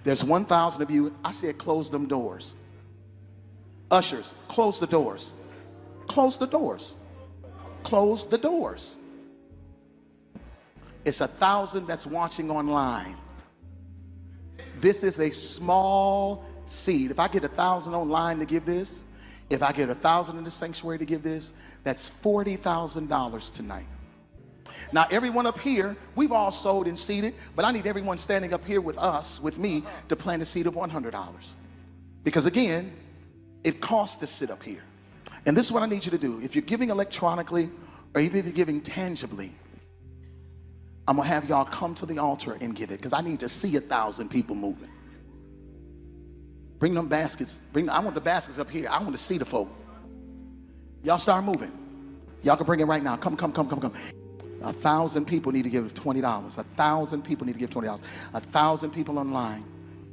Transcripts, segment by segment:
There's 1,000 of you. I said close them doors. Ushers, close the doors. Close the doors. Close the doors. It's 1,000 that's watching online. This is a small seed. If I get 1,000 online to give this, if I get 1,000 in the sanctuary to give this, that's $40,000 tonight. Now, everyone up here, we've all sold and seeded, but I need everyone standing up here with us, with me, to plant a seed of $100. Because again, it costs to sit up here. And this is what I need you to do. If you're giving electronically, or even if you're giving tangibly, I'm gonna have y'all come to the altar and give it, because I need to see 1,000 people moving. Bring them baskets. I want the baskets up here. I want to see the folk. Y'all start moving. Y'all can bring it right now. Come. 1,000 people need to give $20. 1,000 people need to give $20. 1,000 people online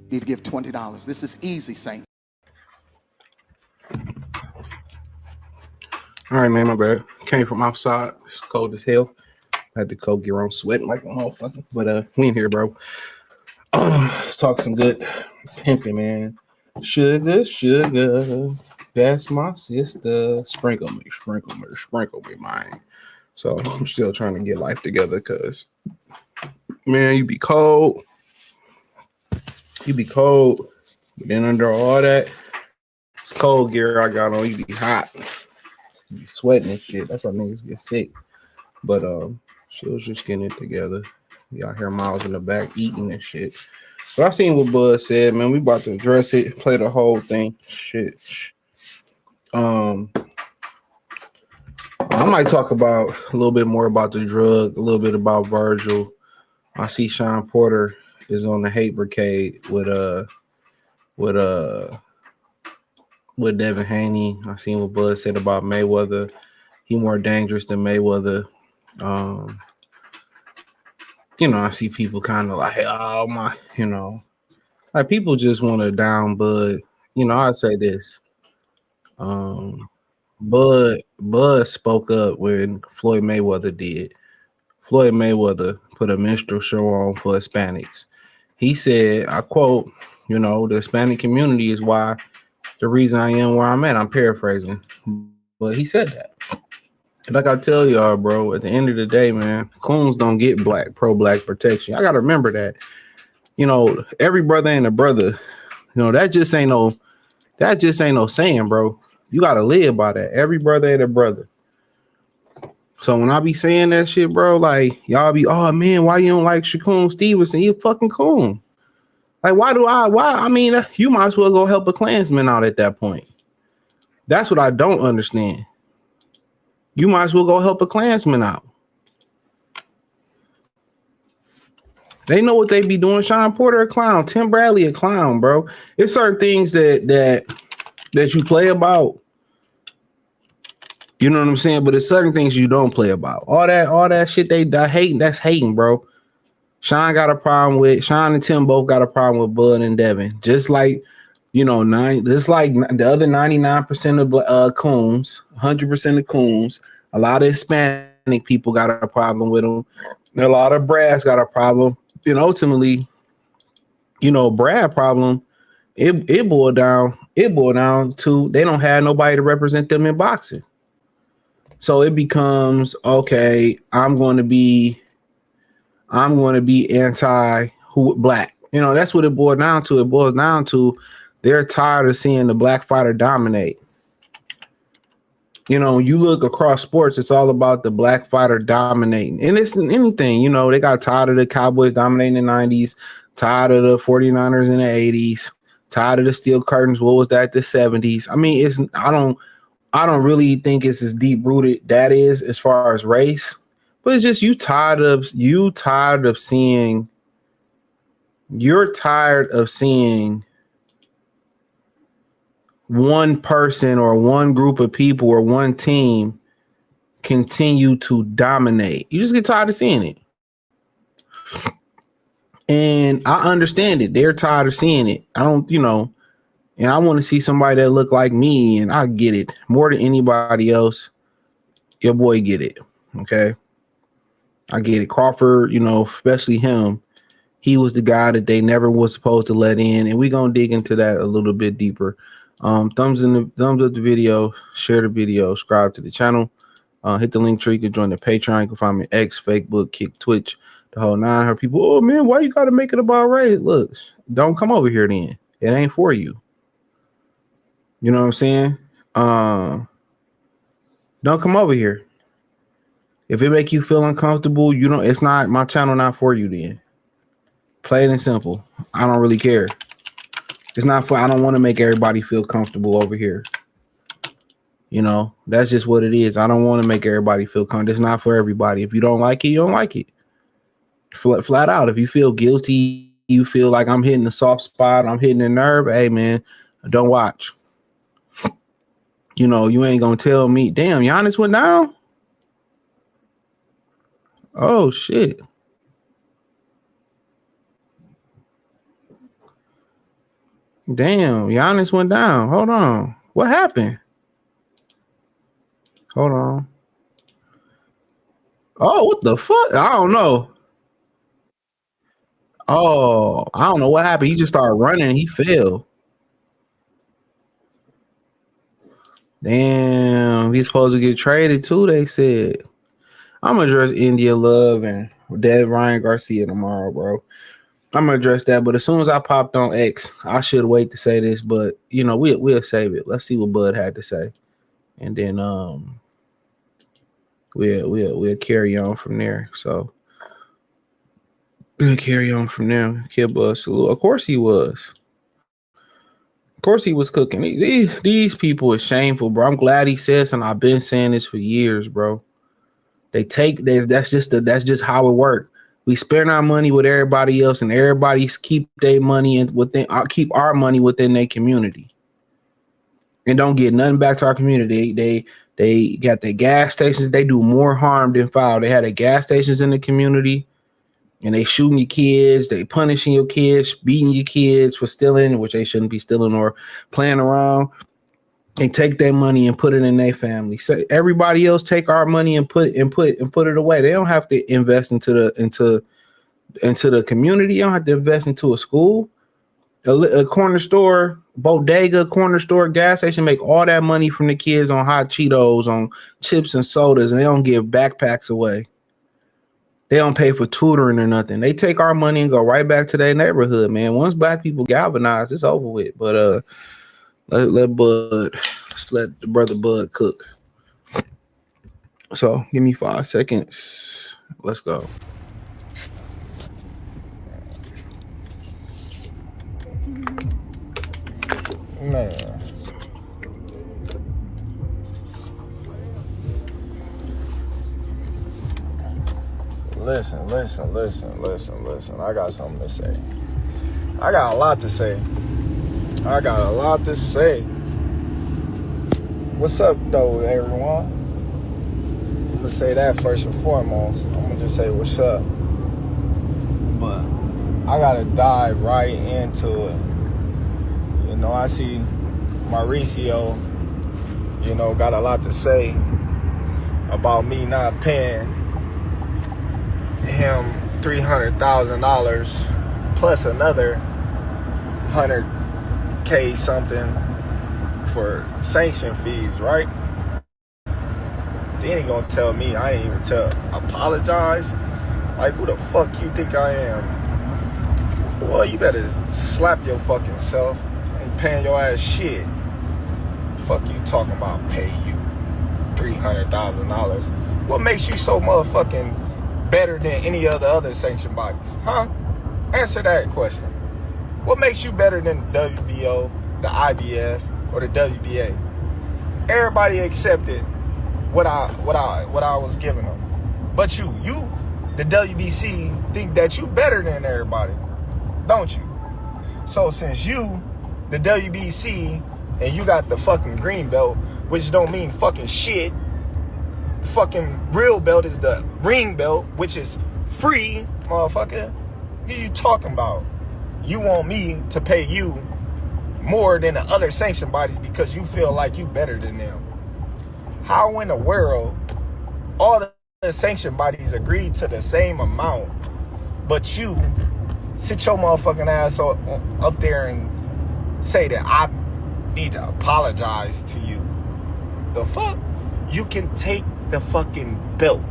need to give $20. This is easy, Saint. All right, man, my bad. Came from outside. It's cold as hell. I had to coat gear on, sweating like a motherfucker. But we in here, bro. Let's talk some good pimping, man. Sugar, that's my sister. Sprinkle me, man. So I'm still trying to get life together, because, man, you be cold. But then under all that, it's cold gear I got on, you be hot. You be sweating and shit. That's how niggas get sick. But she was just getting it together. Y'all hear Miles in the back eating and shit. But I seen what Bud said, man. We about to address it, play the whole thing. Shit. I might talk about a little bit more about the drug, a little bit about Virgil. I see Sean Porter is on the hate brigade with Devin Haney. I seen what Bud said about Mayweather. He more dangerous than Mayweather. I see people kind of like, oh my, like people just want to down Bud. I'd say this. Bud spoke up when Floyd Mayweather did. Floyd Mayweather put a minstrel show on for Hispanics. He said, I quote, the Hispanic community is why the reason I am where I'm at. I'm paraphrasing, but he said that. Like I tell y'all, bro, at the end of the day, man, coons don't get pro-black protection. I gotta remember that. Every brother ain't a brother. That just ain't no saying, bro. You gotta live by that. Every brother ain't a brother. So when I be saying that shit, bro, like y'all be, oh man, why you don't like Shaquille Stevenson? He a fucking coon. Like, why? I mean, you might as well go help a Klansman out at that point. That's what I don't understand. You might as well go help a Klansman out. They know what they be doing. Sean Porter a clown. Tim Bradley a clown, bro. It's certain things that you play about. You know what I'm saying? But it's certain things you don't play about. All that shit they hating, that's hating, bro. Sean and Tim both got a problem with Bud and Devin. Just like, just like the other 99% of coons, 100% of coons, a lot of Hispanic people got a problem with them. A lot of Brads got a problem. And ultimately, Brad problem, it boiled down to they don't have nobody to represent them in boxing. So it becomes, okay, I'm going to be anti-black. That's what it boils down to. It boils down to they're tired of seeing the black fighter dominate. You look across sports, it's all about the black fighter dominating. And it's anything, they got tired of the Cowboys dominating in the 90s, tired of the 49ers in the 80s, tired of the steel curtains. What was that? The 70s. I mean, I don't really think it's as deep rooted that is as far as race, but it's just you're tired of seeing one person or one group of people or one team continue to dominate. You just get tired of seeing it. And I understand it. They're tired of seeing it. I don't, and I want to see somebody that look like me, and I get it more than anybody else. Your boy get it. Okay. I get it. Crawford, especially him. he was the guy that they never was supposed to let in, and we're gonna dig into that a little bit deeper. Thumbs up the video, share the video, subscribe to the channel, hit the link tree. You can join the Patreon. You can find me X, Facebook, Kick, Twitch, the whole nine. Her people, oh man, why you gotta make it about race? Look, don't come over here then. It ain't for you. You know what I'm saying? Don't come over here. If it make you feel uncomfortable, you don't. It's not my channel, not for you. Then plain and simple. I don't really care. It's not for. I don't want to make everybody feel comfortable over here. You know, that's just what it is. I don't want to make everybody feel comfortable. It's not for everybody. If you don't like it, you don't like it. Flat out. If you feel guilty, you feel like I'm hitting the soft spot, I'm hitting the nerve. Hey man, don't watch. You know, you ain't gonna tell me, damn, Giannis went down. Oh shit. Damn, Giannis went down. Hold on. What happened? Hold on. Oh, what the fuck? I don't know. Oh, I don't know what happened. He just started running and he fell. Damn, he's supposed to get traded too, they said. I'm gonna address India Love and Dead Ryan Garcia tomorrow, bro. I'm gonna address that, but as soon as I popped on X, I should wait to say this, but you know, we'll save it. Let's see what Bud had to say, and then we'll carry on from there. So we'll carry on from there. Kid Bud salute. Of course he was. Of course he was cooking. These people are shameful, bro. I'm glad he says, and I've been saying this for years, bro. That's just how it works. We spend our money with everybody else, and everybody keep their money keep our money within their community, and don't get nothing back to our community. They got their gas stations. They do more harm than foul. They had their gas stations in the community, and they shooting your kids. They punishing your kids, beating your kids for stealing, which they shouldn't be stealing or playing around. They take their money and put it in their family. So everybody else take our money and put it away. They don't have to invest into the community. You don't have to invest into a school, a corner store, bodega, corner store, gas station. Make all that money from the kids on hot Cheetos, on chips and sodas, and they don't give backpacks away. They don't pay for tutoring or nothing. They take our money and go right back to their neighborhood, man. Once black people galvanize, it's over with. But let the brother Bud cook. So give me 5 seconds. Let's go. Man. Listen. I got something to say. I got a lot to say. What's up, though, everyone? I'm gonna say that first and foremost. I'm gonna just say what's up. But I gotta dive right into it. You know, I see Mauricio, you know, got a lot to say about me not paying him $300,000 plus another $100K something for sanction fees, right? Then he gonna tell me I ain't even apologize. Like, who the fuck you think I am? Boy, you better slap your fucking self. Ain't paying your ass shit. Fuck you talking about pay you $300,000. What makes you so motherfucking better than any other sanctioned bodies? Huh? Answer that question. What makes you better than the WBO, the IBF, or the WBA? Everybody accepted what I was giving them. But you, the WBC, think that you better than everybody, don't you? So since you, the WBC, and you got the fucking green belt, which don't mean fucking shit. The fucking real belt is the ring belt, which is free, motherfucker. What are you talking about? You want me to pay you more than the other sanctioned bodies because you feel like you better than them. How in the world all the sanctioned bodies agreed to the same amount, but you sit your motherfucking ass up there and say that I need to apologize to you. The fuck? You can take the fucking belt.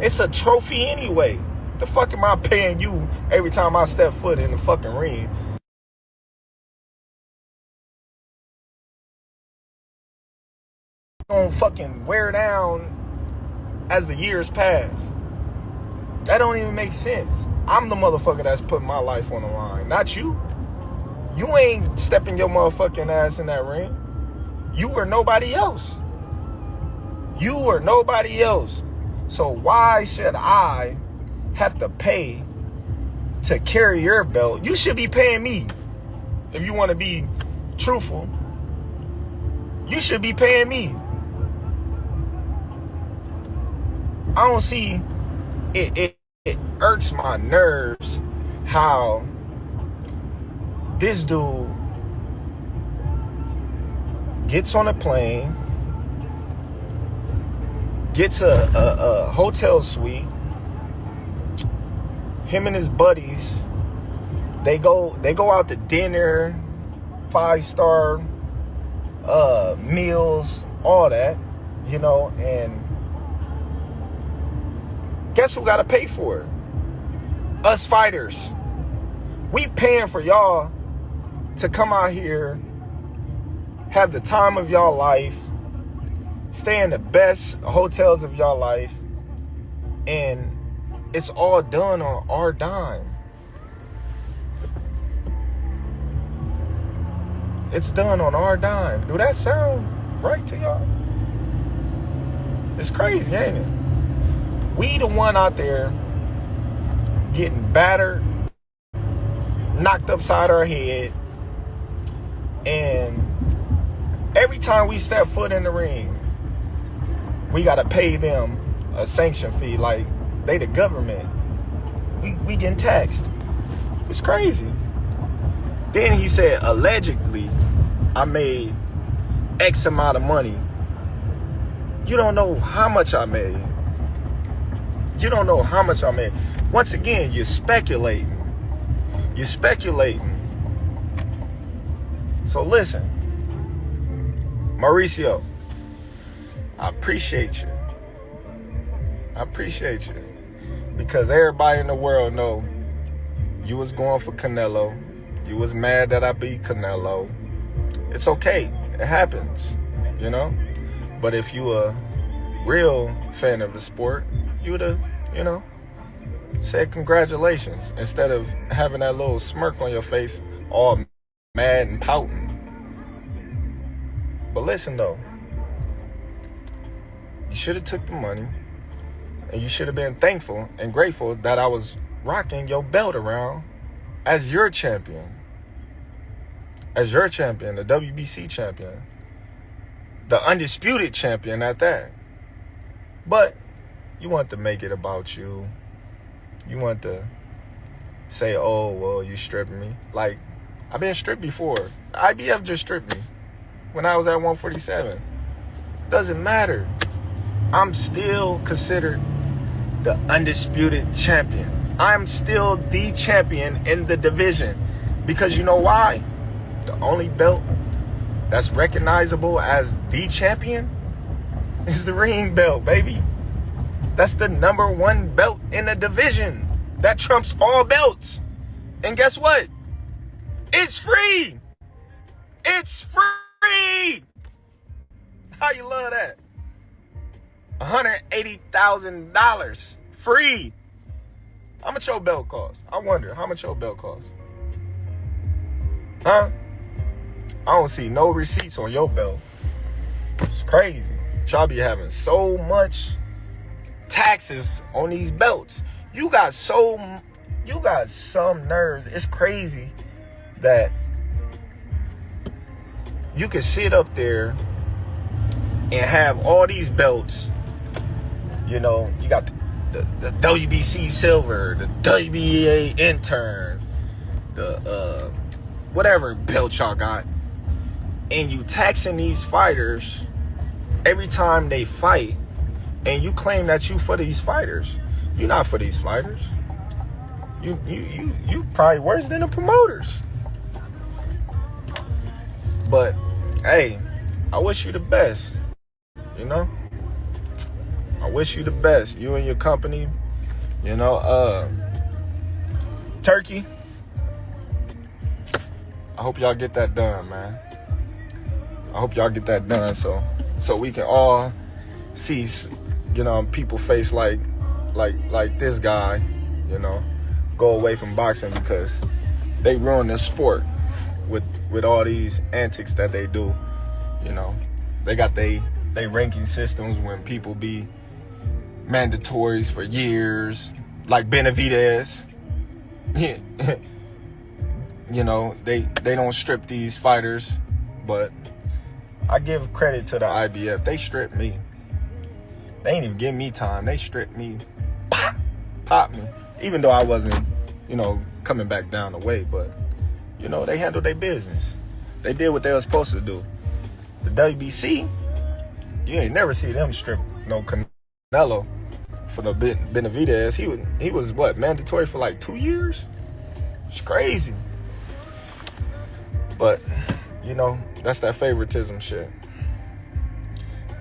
It's a trophy anyway. The fuck am I paying you every time I step foot in the fucking ring? Gonna fucking wear down as the years pass. That don't even make sense. I'm the motherfucker that's putting my life on the line, not you. You ain't stepping your motherfucking ass in that ring. You or nobody else. You or nobody else. So why should I have to pay to carry your belt? You should be paying me. If you want to be truthful, you should be paying me. I don't see it irks my nerves how this dude gets on a plane, gets a hotel suite. Him and his buddies, they go out to dinner, 5-star meals, all that, you know, and guess who got to pay for it? Us fighters. We paying for y'all to come out here, have the time of y'all life, stay in the best hotels of y'all life, and it's all done on our dime. It's done on our dime. Do that sound right to y'all? It's crazy, ain't it? We the one out there getting battered, knocked upside our head, and every time we step foot in the ring, we gotta pay them a sanction fee like they the government. We getting taxed. It's crazy. Then he said, allegedly, I made X amount of money. You don't know how much I made. You don't know how much I made. Once again, you're speculating. You're speculating. So listen, Mauricio, I appreciate you. I appreciate you. Because everybody in the world know you was going for Canelo. You was mad that I beat Canelo. It's okay. It happens, you know? But if you a real fan of the sport, you would have, you know, said congratulations instead of having that little smirk on your face all mad and pouting. But listen though, you should have took the money and you should have been thankful and grateful that I was rocking your belt around as your champion. As your champion, the WBC champion. The undisputed champion at that. But you want to make it about you. You want to say, oh, well, you stripping me. Like, I've been stripped before. The IBF just stripped me when I was at 147. Doesn't matter. I'm still considered the undisputed champion. I'm still the champion in the division. Because you know why? The only belt that's recognizable as the champion is the ring belt, baby. That's the #1 belt in the division. That trumps all belts. And guess what? It's free. It's free. How you love that? $180,000 free. How much your belt cost? I wonder how much your belt cost. Huh? I don't see no receipts on your belt. It's crazy. Y'all be having so much taxes on these belts. You got some nerves. It's crazy that you can sit up there and have all these belts. You know, you got the WBC silver, the WBA intern, the whatever belt y'all got, and you taxing these fighters every time they fight, and you claim that you for these fighters. You're not for these fighters. You probably worse than the promoters. But hey, I wish you the best. You know, I wish you the best. You and your company. You know, Turkey. I hope y'all get that done, man. I hope y'all get that done so we can all see, you know, people face like this guy, you know, go away from boxing because they ruin the sport with all these antics that they do. You know, they got they ranking systems when people be mandatories for years, like Benavidez. You know, they don't strip these fighters, but I give credit to the IBF. They stripped me. They ain't even give me time. They stripped me, pop me. Even though I wasn't, you know, coming back down the way, but, you know, they handled their business. They did what they were supposed to do. The WBC, you ain't never see them strip no Canelo for the Benavidez. He was what, mandatory for like 2 years? It's crazy. But, you know, that's that favoritism shit.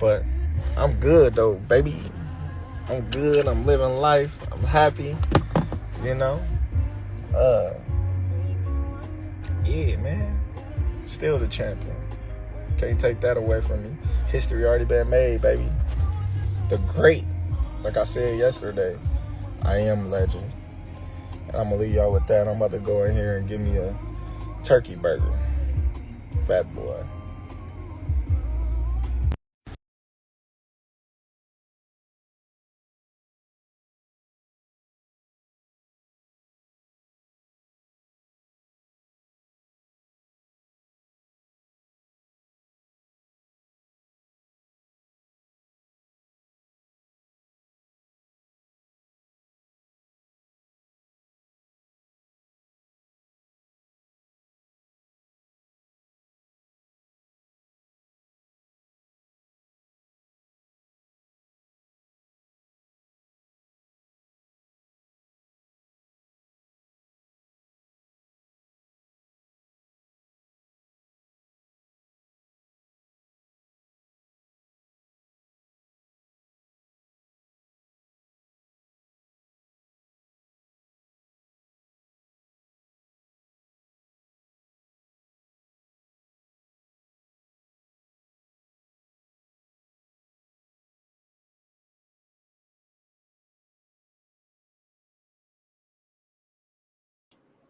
But I'm good though, baby. I'm good. I'm living life. I'm happy. You know? Yeah, man. Still the champion. Can't take that away from me. History already been made, baby. The great, like I said yesterday, I am legend. And I'm gonna leave y'all with that. I'm about to go in here and give me a turkey burger. Fat boy.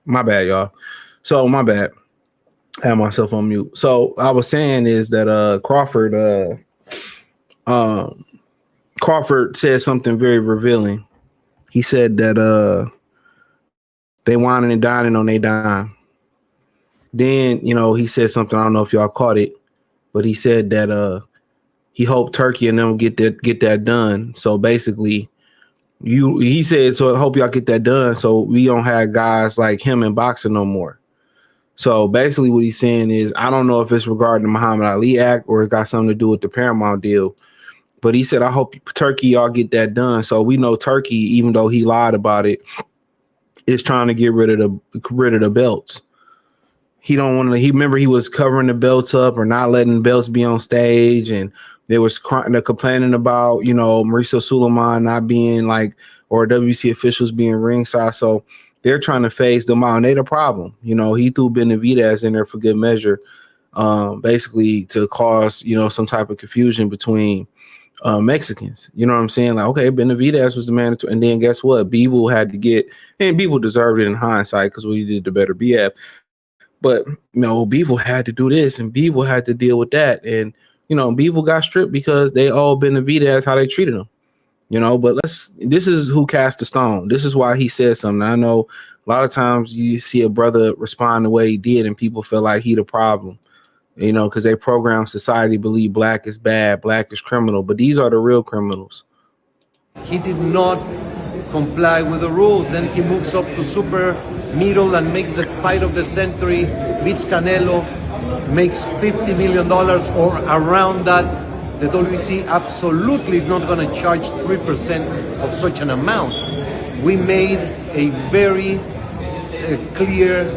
My bad, y'all. So my bad. I had myself on mute. So I was saying is that Crawford said something very revealing. He said that they whining and dining on their dime. Then, you know, he said something, I don't know if y'all caught it, but he said that he hoped Turkey and them get that done. So basically, he said, so I hope y'all get that done so we don't have guys like him in boxing no more. So basically what he's saying is, I don't know if it's regarding the Muhammad Ali Act or it got something to do with the Paramount deal, but he said, I hope Turkey, y'all get that done. So we know Turkey, even though he lied about it, is trying to get rid of the belts. He don't want to, remember he was covering the belts up or not letting belts be on stage. And they was complaining about, you know, Mauricio Suleiman not being like, or WBC officials being ringside. So they're trying to phase them out, and they the problem. You know, he threw Benavidez in there for good measure, basically to cause, you know, some type of confusion between Mexicans. You know what I'm saying? Like, okay, Benavidez was the man, and then guess what? Bivol had to get, and Bivol deserved it in hindsight because we did the better BF. But, you know, Bivol had to do this, and Bivol had to deal with that. And, you know, Bivol got stripped because they all Benavidez how they treated him. You know, but this is who cast the stone. This is why he said something. I know a lot of times you see a brother respond the way he did and people feel like he the problem, you know, because they program society believe black is bad, black is criminal, but these are the real criminals. He did not comply with the rules. Then he moves up to super middle and makes the fight of the century, beats Canelo, makes $50 million or around that. The WBC absolutely is not going to charge 3% of such an amount. we made a very clear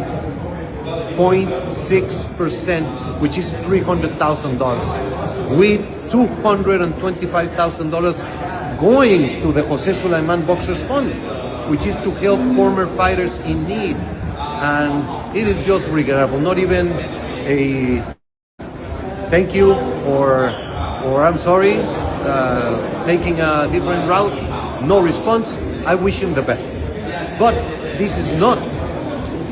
0.6%, which is $300,000, with $225,000 going to the Jose Sulaiman Boxers Fund, which is to help former fighters in need. And it is just regrettable. Not even a thank you or I'm sorry, taking a different route. No response. I wish him the best. But this is not.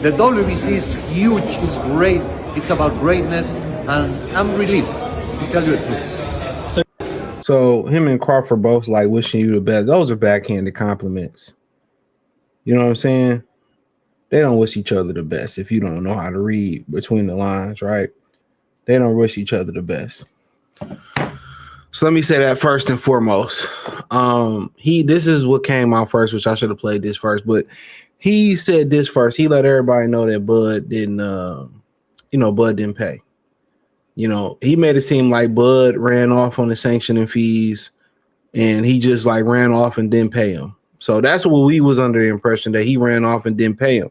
The WBC is huge, it's great, it's about greatness, and I'm relieved, to tell you the truth. So him and Crawford both like wishing you the best. Those are backhanded compliments. You know what I'm saying? They don't wish each other the best if you don't know how to read between the lines, right? They don't wish each other the best. So let me say that first and foremost. This is what came out first, which I should have played this first, but he said this first. He let everybody know that Bud didn't Bud didn't pay. You know, he made it seem like Bud ran off on the sanctioning fees and he just like ran off and didn't pay him. So that's what we was under the impression, that he ran off and didn't pay him.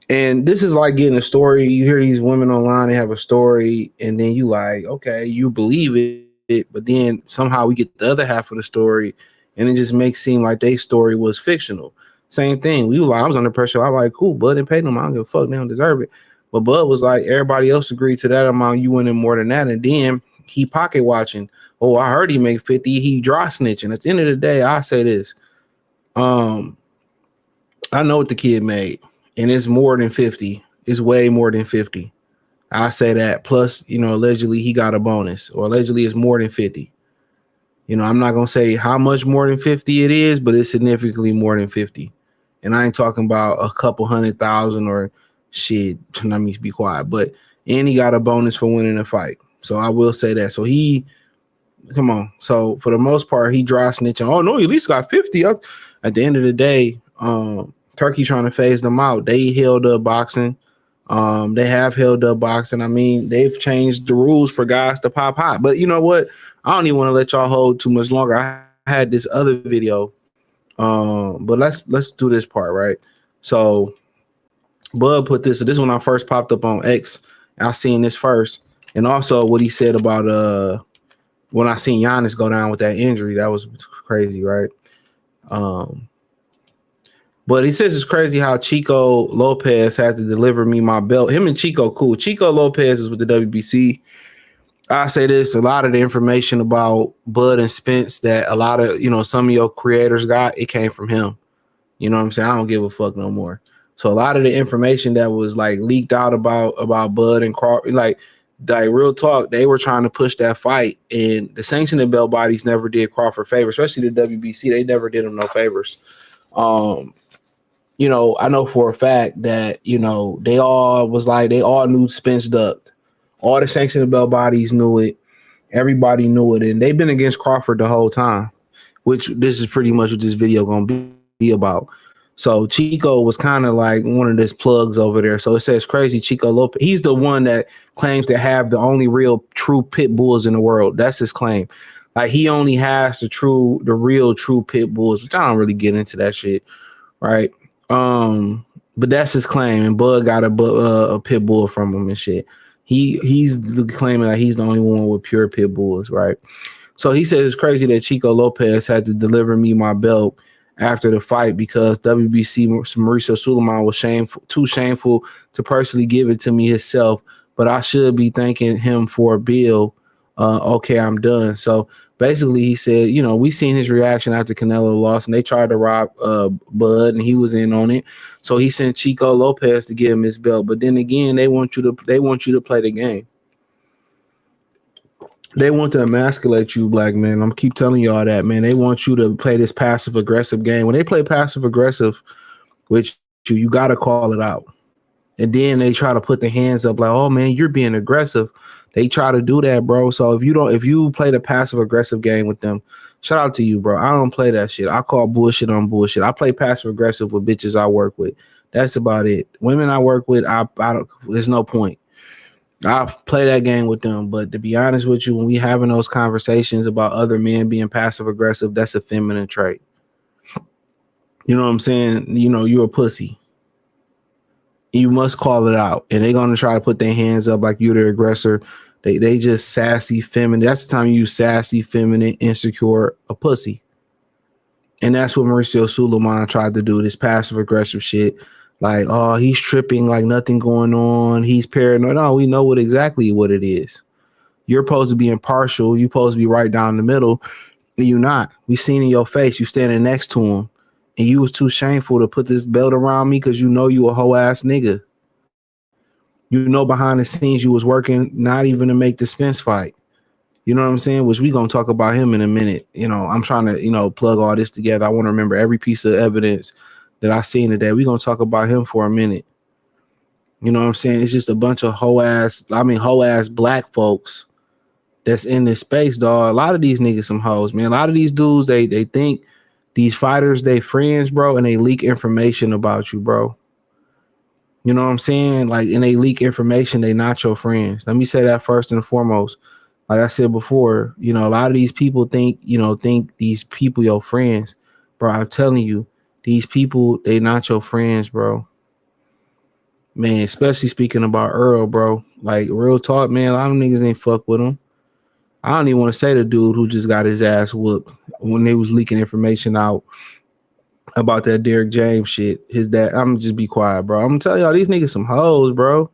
And this is like getting a story. You hear these women online, they have a story, and then you like, okay, you believe it, but then somehow we get the other half of the story and it just makes it seem like their story was fictional. Same thing. I was under pressure. I was like, cool, Bud didn't pay them. I don't give a fuck. They don't deserve it. But Bud was like, everybody else agreed to that amount. You winning more than that. And then he pocket watching. Oh, I heard he make 50. He dry snitching. At the end of the day, I say this. I know what the kid made, and it's more than 50. It's way more than 50. I say that. Plus, allegedly he got a bonus, or allegedly it's more than 50. I'm not going to say how much more than 50 it is, but it's significantly more than 50. And I ain't talking about a couple 100,000 or shit. Let me be quiet. And he got a bonus for winning a fight. So I will say that. So come on. So for the most part, he dry snitching. Oh no, he at least got 50. At the end of the day, Turkey trying to phase them out. They held up boxing. They have held up boxing. I mean, they've changed the rules for guys to pop hot. But you know what? I don't even want to let y'all hold too much longer. I had this other video. But let's do this part, right? So Bud put this. So this is when I first popped up on X. I seen this first, and also what he said about when I seen Giannis go down with that injury. That was crazy, right? But he says it's crazy how Chico Lopez had to deliver me my belt. Him and Chico cool. Chico Lopez is with the WBC. I say this, a lot of the information about Bud and Spence that a lot of, some of your creators got, it came from him. You know what I'm saying? I don't give a fuck no more. So a lot of the information that was like leaked out about Bud and Crawford, like real talk, they were trying to push that fight, and the sanctioning belt bodies never did Crawford favors, especially the WBC. They never did him no favors. I know for a fact that, they all knew Spence ducked. All the sanctioning belt bodies knew it. Everybody knew it. And they've been against Crawford the whole time, which this is pretty much what this video going to be about. So Chico was kind of like one of these plugs over there. So it says crazy Chico Lopez. He's the one that claims to have the only real true pit bulls in the world. That's his claim. Like he only has the real true pit bulls, which I don't really get into that shit. Right. But that's his claim. And Bud got a pit bull from him and shit. He's claiming that he's the only one with pure pit bulls, right? So he said it's crazy that Chico Lopez had to deliver me my belt after the fight because WBC Mauricio Sulaiman was too shameful to personally give it to me himself, but I should be thanking him for a bill. Okay, I'm done. So basically he said, we seen his reaction after Canelo lost, and they tried to rob Bud, and he was in on it. So he sent Chico Lopez to give him his belt. But then again, they want you to play the game. They want to emasculate you, black man. I'm keep telling y'all that, man. They want you to play this passive aggressive game. When they play passive aggressive, which you got to call it out. And then they try to put the hands up like, oh man, you're being aggressive. They try to do that, bro. So if you play the passive aggressive game with them, shout out to you, bro. I don't play that shit. I call bullshit on bullshit. I play passive aggressive with bitches I work with. That's about it. Women I work with, I don't. There's no point. I play that game with them. But to be honest with you, when we having those conversations about other men being passive aggressive, that's a feminine trait. You know what I'm saying? You know, you're a pussy. You must call it out. And they're going to try to put their hands up like you're the aggressor. They just sassy, feminine. That's the time you use sassy, feminine, insecure, a pussy. And that's what Mauricio Suleiman tried to do, this passive aggressive shit. Like, oh, he's tripping, like nothing going on. He's paranoid. No, we know exactly what it is. You're supposed to be impartial. You're supposed to be right down the middle. And you're not. We seen in your face. You standing next to him. And you was too shameful to put this belt around me because you know you a whole ass nigga. You know behind the scenes you was working not even to make the Spence fight. You know what I'm saying? Which we gonna talk about him in a minute. You know, I'm trying to, plug all this together. I want to remember every piece of evidence that I seen today. We gonna talk about him for a minute. You know what I'm saying? It's just a bunch of whole ass black folks that's in this space, dog. A lot of these niggas some hoes, man. A lot of these dudes, they think these fighters, they friends, bro, and they leak information about you, bro. You know what I'm saying? Like, and they leak information, they not your friends. Let me say that first and foremost. Like I said before, a lot of these people think these people your friends. Bro, I'm telling you, these people, they not your friends, bro. Man, especially speaking about Earl, bro. Like, real talk, man, a lot of niggas ain't fuck with him. I don't even want to say the dude who just got his ass whooped when they was leaking information out about that Derrick James shit. His dad, I'm gonna just be quiet, bro. I'm gonna tell y'all, these niggas some hoes, bro.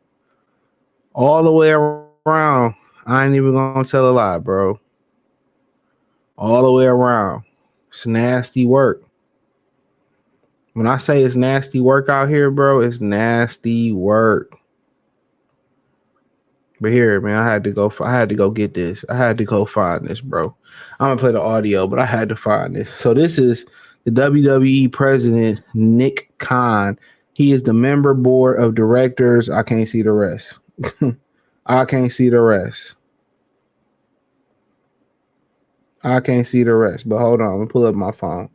All the way around. I ain't even gonna tell a lie, bro. All the way around. It's nasty work. When I say it's nasty work out here, bro, it's nasty work. But here, man, I had to go get this. I had to go find this, bro. I'm gonna play the audio, but I had to find this. So this is the WWE president, Nick Khan. He is the member board of directors. I can't see the rest. I can't see the rest. But hold on, I'm gonna pull up my phone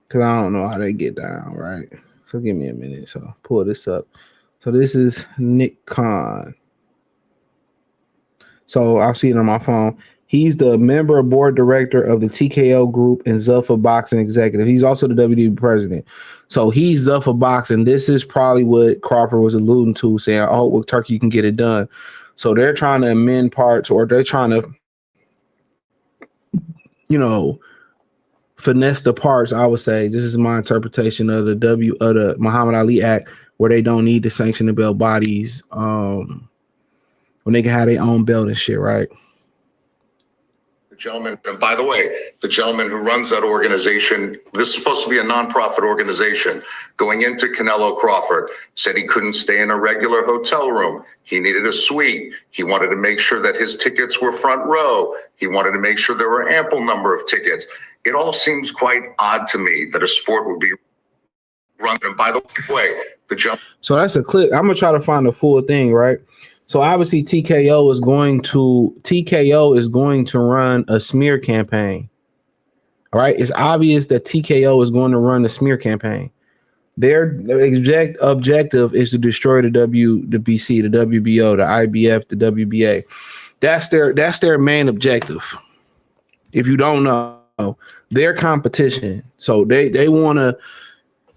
because I don't know how they get down, right? So give me a minute. So pull this up. So this is Nick Khan. So I've seen it on my phone. He's the member of board director of the TKO Group and Zuffa Boxing executive. He's also the WWE president. So he's Zuffa Boxing. This is probably what Crawford was alluding to, saying, oh, with Turkey, you can get it done. So they're trying to amend parts, or they're trying to, finesse the parts. I would say this is my interpretation of the Muhammad Ali Act, where they don't need to sanction the belt bodies when they can have their own belt and shit, right? Gentleman, and by the way, the gentleman who runs that organization, this is supposed to be a nonprofit organization, going into Canelo Crawford, said he couldn't stay in a regular hotel room. He needed a suite. He wanted to make sure that his tickets were front row. He wanted to make sure there were ample number of tickets. It all seems quite odd to me that a sport would be run. And by the way, the gentleman. So that's a clip. I'm going to try to find the full thing, right? So obviously TKO is going to run a smear campaign. All right. It's obvious that TKO is going to run a smear campaign. Their objective is to destroy the WBC, the WBO, the IBF, the WBA. That's their main objective. If you don't know, their competition. So they want to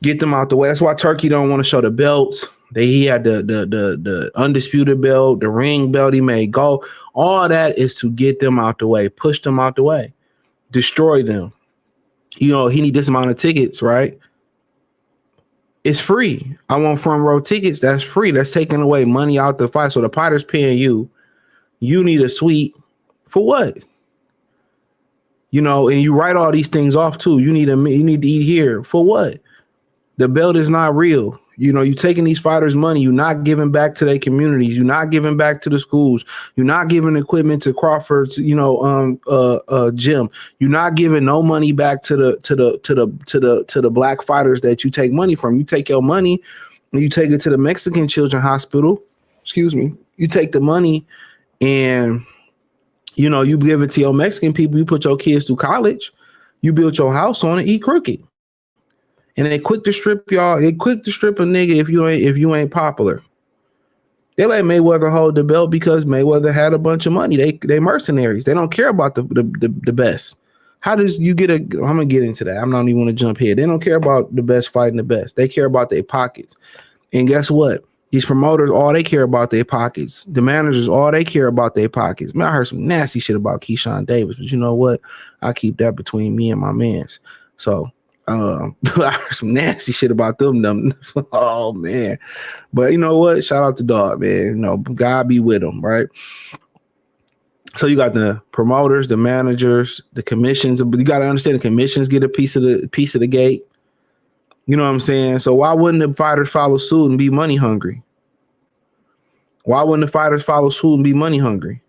get them out the way. That's why Turkey don't want to show the belts. He had the undisputed belt, the ring belt. He made gold. All that is to get them out the way, push them out the way, destroy them. He need this amount of tickets, right? It's free. I want front row tickets. That's free. That's taking away money out the fight. So the fighter's paying you. You need a suite for what? And you write all these things off too. You need to eat here for what? The belt is not real. You're taking these fighters' money. You're not giving back to their communities. You're not giving back to the schools. You're not giving equipment to Crawford's, gym. You're not giving no money back to the black fighters that you take money from. You take your money and you take it to the Mexican Children's Hospital. Excuse me. You take the money and you give it to your Mexican people. You put your kids through college. You build your house on it. Eat crooked. And they quick to strip y'all. They quick to strip a nigga if you ain't popular. They let Mayweather hold the belt because Mayweather had a bunch of money. They mercenaries. They don't care about the best. How does you get I'm gonna get into that. I'm not even want to jump here. They don't care about the best fighting the best. They care about their pockets. And guess what? These promoters, all they care about their pockets. The managers, all they care about their pockets. Man, I heard some nasty shit about Keyshawn Davis, but you know what? I keep that between me and my mans. So I heard some nasty shit about them. Oh man. But you know what? Shout out to Dog, man. You know, God be with them, right? So you got the promoters, the managers, the commissions, but you got to understand the commissions get a piece of the gate. You know what I'm saying? So why wouldn't the fighters follow suit and be money hungry? Why wouldn't the fighters follow suit and be money hungry?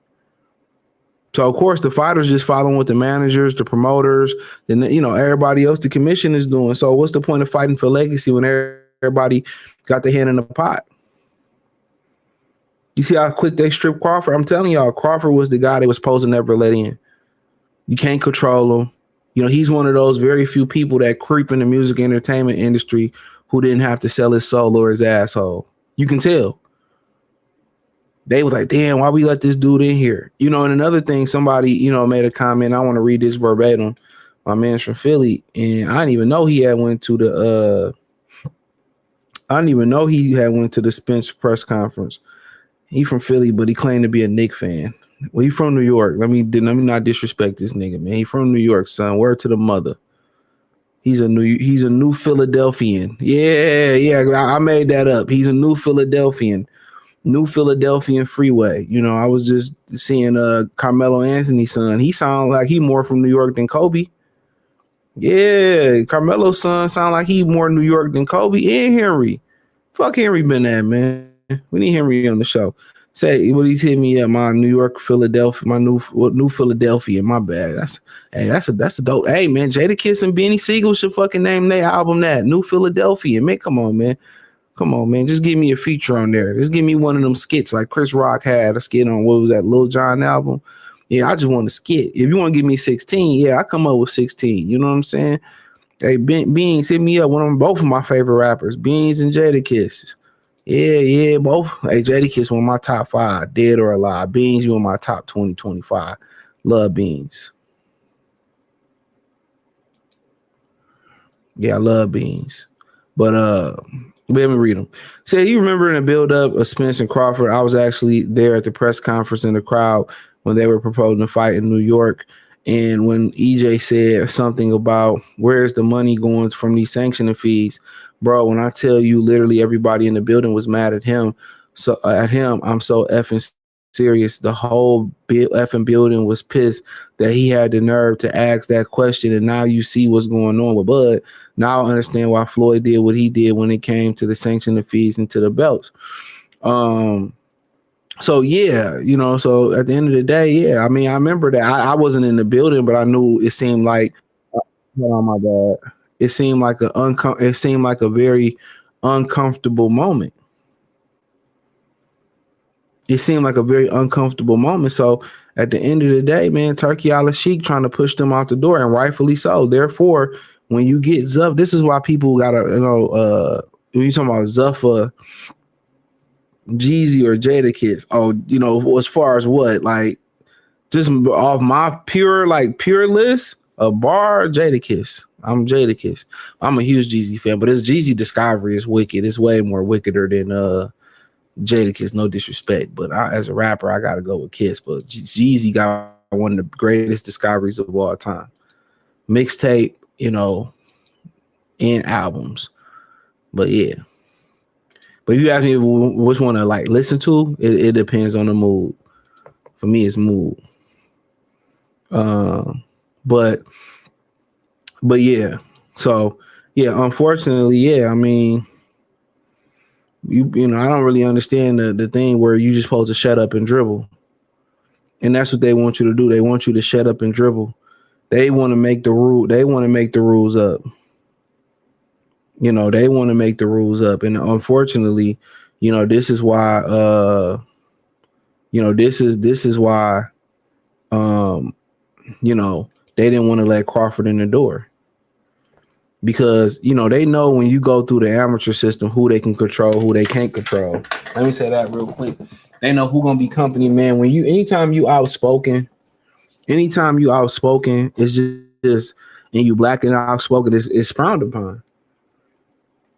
So of course the fighters just following what the managers, the promoters, then everybody else the commission is doing. So what's the point of fighting for legacy when everybody got their hand in the pot? You see how quick they stripped Crawford? I'm telling y'all, Crawford was the guy they was supposed to never let in. You can't control him. He's one of those very few people that creep in the music entertainment industry who didn't have to sell his soul or his asshole. You can tell. They was like, damn, why we let this dude in here? And another thing, somebody, made a comment. I want to read this verbatim. My man's from Philly, and I didn't even know he had went to the Spence press conference. He from Philly, but he claimed to be a Knicks fan. Well, he from New York. Let me not disrespect this nigga, man. He from New York, son. Word to the mother. He's a new Philadelphian. Yeah. I made that up. He's a new Philadelphian. New Philadelphian freeway. I was just seeing Carmelo Anthony's son. He sounds like he more from New York than Kobe. Yeah, Carmelo's son sound like he more New York than Kobe and Henry. Fuck Henry been at, man. We need Henry on the show. Say what he's hit me at my New York, Philadelphia, my new Philadelphia. My bad. That's a dope. Hey man, Jadakiss and Benny Siegel should fucking name their album that New Philadelphia. Man, come on, man. Just give me a feature on there. Just give me one of them skits like Chris Rock had a skit on what was that Lil Jon album. Yeah, I just want a skit. If you want to give me 16, yeah, I come up with 16. You know what I'm saying? Hey, Beans, hit me up. Both of my favorite rappers, Beans and Jadakiss. Yeah, both. Hey, Jadakiss, one of my top 5, dead or alive. Beans, you in my top 20, 25. Love Beans. Yeah, I love Beans. But let me read them. Say, you remember in the build-up of Spence and Crawford, I was actually there at the press conference in the crowd when they were proposing to fight in New York. And when EJ said something about where's the money going from these sanctioning fees, bro, when I tell you literally everybody in the building was mad at him. So I'm so effing serious. The whole effing building was pissed that he had the nerve to ask that question. And now you see what's going on with Bud. Now I understand why Floyd did what he did when it came to the sanctioning fees and to the belts. So yeah, so at the end of the day, yeah, I mean, I remember that I wasn't in the building, but I knew it seemed like, oh my God, it seemed like a very uncomfortable moment. It seemed like a very uncomfortable moment. So at the end of the day, man, Turkey al-Sheikh trying to push them out the door, and rightfully so. Therefore, when you get Zuff, this is why people gotta, when you talking about Zuffa, Jeezy or Jadakiss, as far as what, like, just off my pure list, a bar, Jadakiss. I'm Jadakiss. I'm a huge Jeezy fan, but his Jeezy discovery is wicked. It's way more wickeder than Jadakiss. No disrespect, but as a rapper, I gotta go with Kiss. But Jeezy got one of the greatest discoveries of all time. Mixtape, and albums. But yeah. But if you ask me which one to like listen to, it depends on the mood. For me, it's mood. But yeah. So yeah, unfortunately, yeah. I mean, I don't really understand the thing where you just supposed to shut up and dribble, and that's what they want you to do. They want you to shut up and dribble. They want to make the rule. They want to make the rules up. They want to make the rules up. And unfortunately, this is why, this is why, they didn't want to let Crawford in the door. Because, they know when you go through the amateur system, who they can control, who they can't control. Let me say that real quick. They know who going to be company man. Anytime you outspoken, it's and you black and outspoken, it's frowned upon.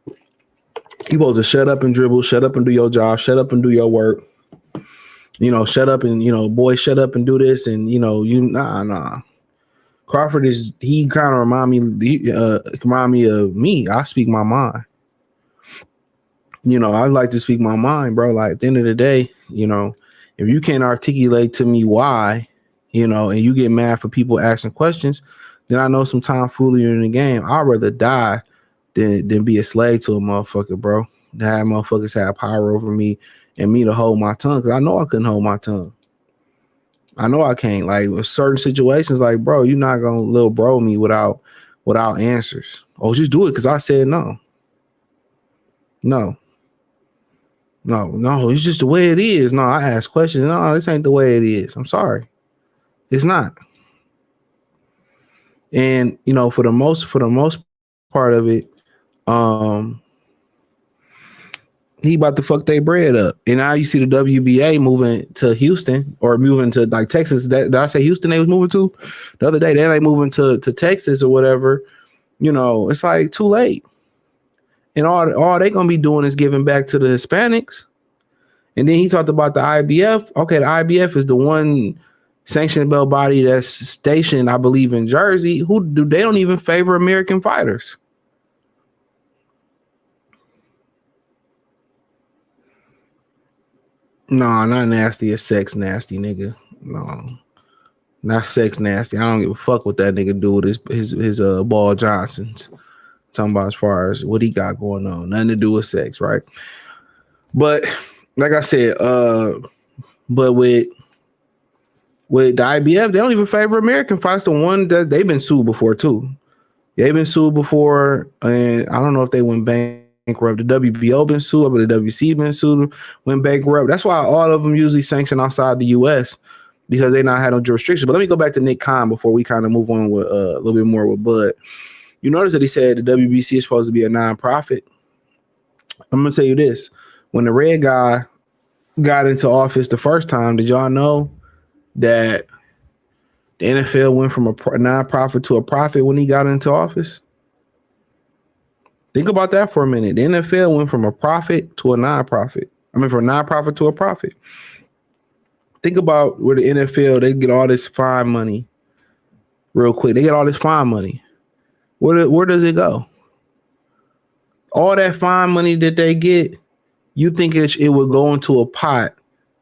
You supposed to shut up and dribble, shut up and do your job, shut up and do your work. You know, shut up and, you know, boy, shut up and do this. And, you know, nah. Crawford he kind of remind me of me. I speak my mind. You know, I like to speak my mind, bro. Like at the end of the day, you know, if you can't articulate to me why, you know, and you get mad for people asking questions, then I know some tomfoolery in the game. I'd rather die than be a slave to a motherfucker, bro. To have motherfuckers have power over me and me to hold my tongue, because I know I couldn't hold my tongue. I know I can't. Like with certain situations, like, bro, you're not gonna little bro me without answers. Oh, just do it because I said no. No, it's just the way it is. No, I ask questions. No, this ain't the way it is. I'm sorry. It's not. And you know, for the most part of it, he about to fuck their bread up. And now you see the WBA moving to Houston or moving to like Texas. Did I say Houston they was moving to? The other day, they ain't moving to Texas or whatever. You know, it's like too late. And all they gonna be doing is giving back to the Hispanics. And then he talked about the IBF. Okay, the IBF is the one sanctioned belt body that's stationed, I believe, in Jersey. They don't even favor American fighters. No, not nasty. It's sex nasty, nigga. No, not sex nasty. I don't give a fuck what that nigga do with his Ball Johnsons. Talking about as far as what he got going on, nothing to do with sex, right? But like I said, but with the IBF, they don't even favor American fights. The one that they've been sued before too. They've been sued before, and I don't know if they went bankrupt. The WBO been sued, but the WC been sued, went bankrupt. That's why all of them usually sanction outside the U.S. because they not had no jurisdiction. But let me go back to Nick Khan before we kind of move on with a little bit more with Bud. You notice that he said the WBC is supposed to be a nonprofit. I'm gonna tell you this: when the red guy got into office the first time, did y'all know that the NFL went from a nonprofit to a profit when he got into office? Think about that for a minute. The NFL went from a profit to a nonprofit. From a nonprofit to a profit. Think about where the NFL, they get all this fine money real quick. They get all this fine money. Where does it go? All that fine money that they get, you think it would go into a pot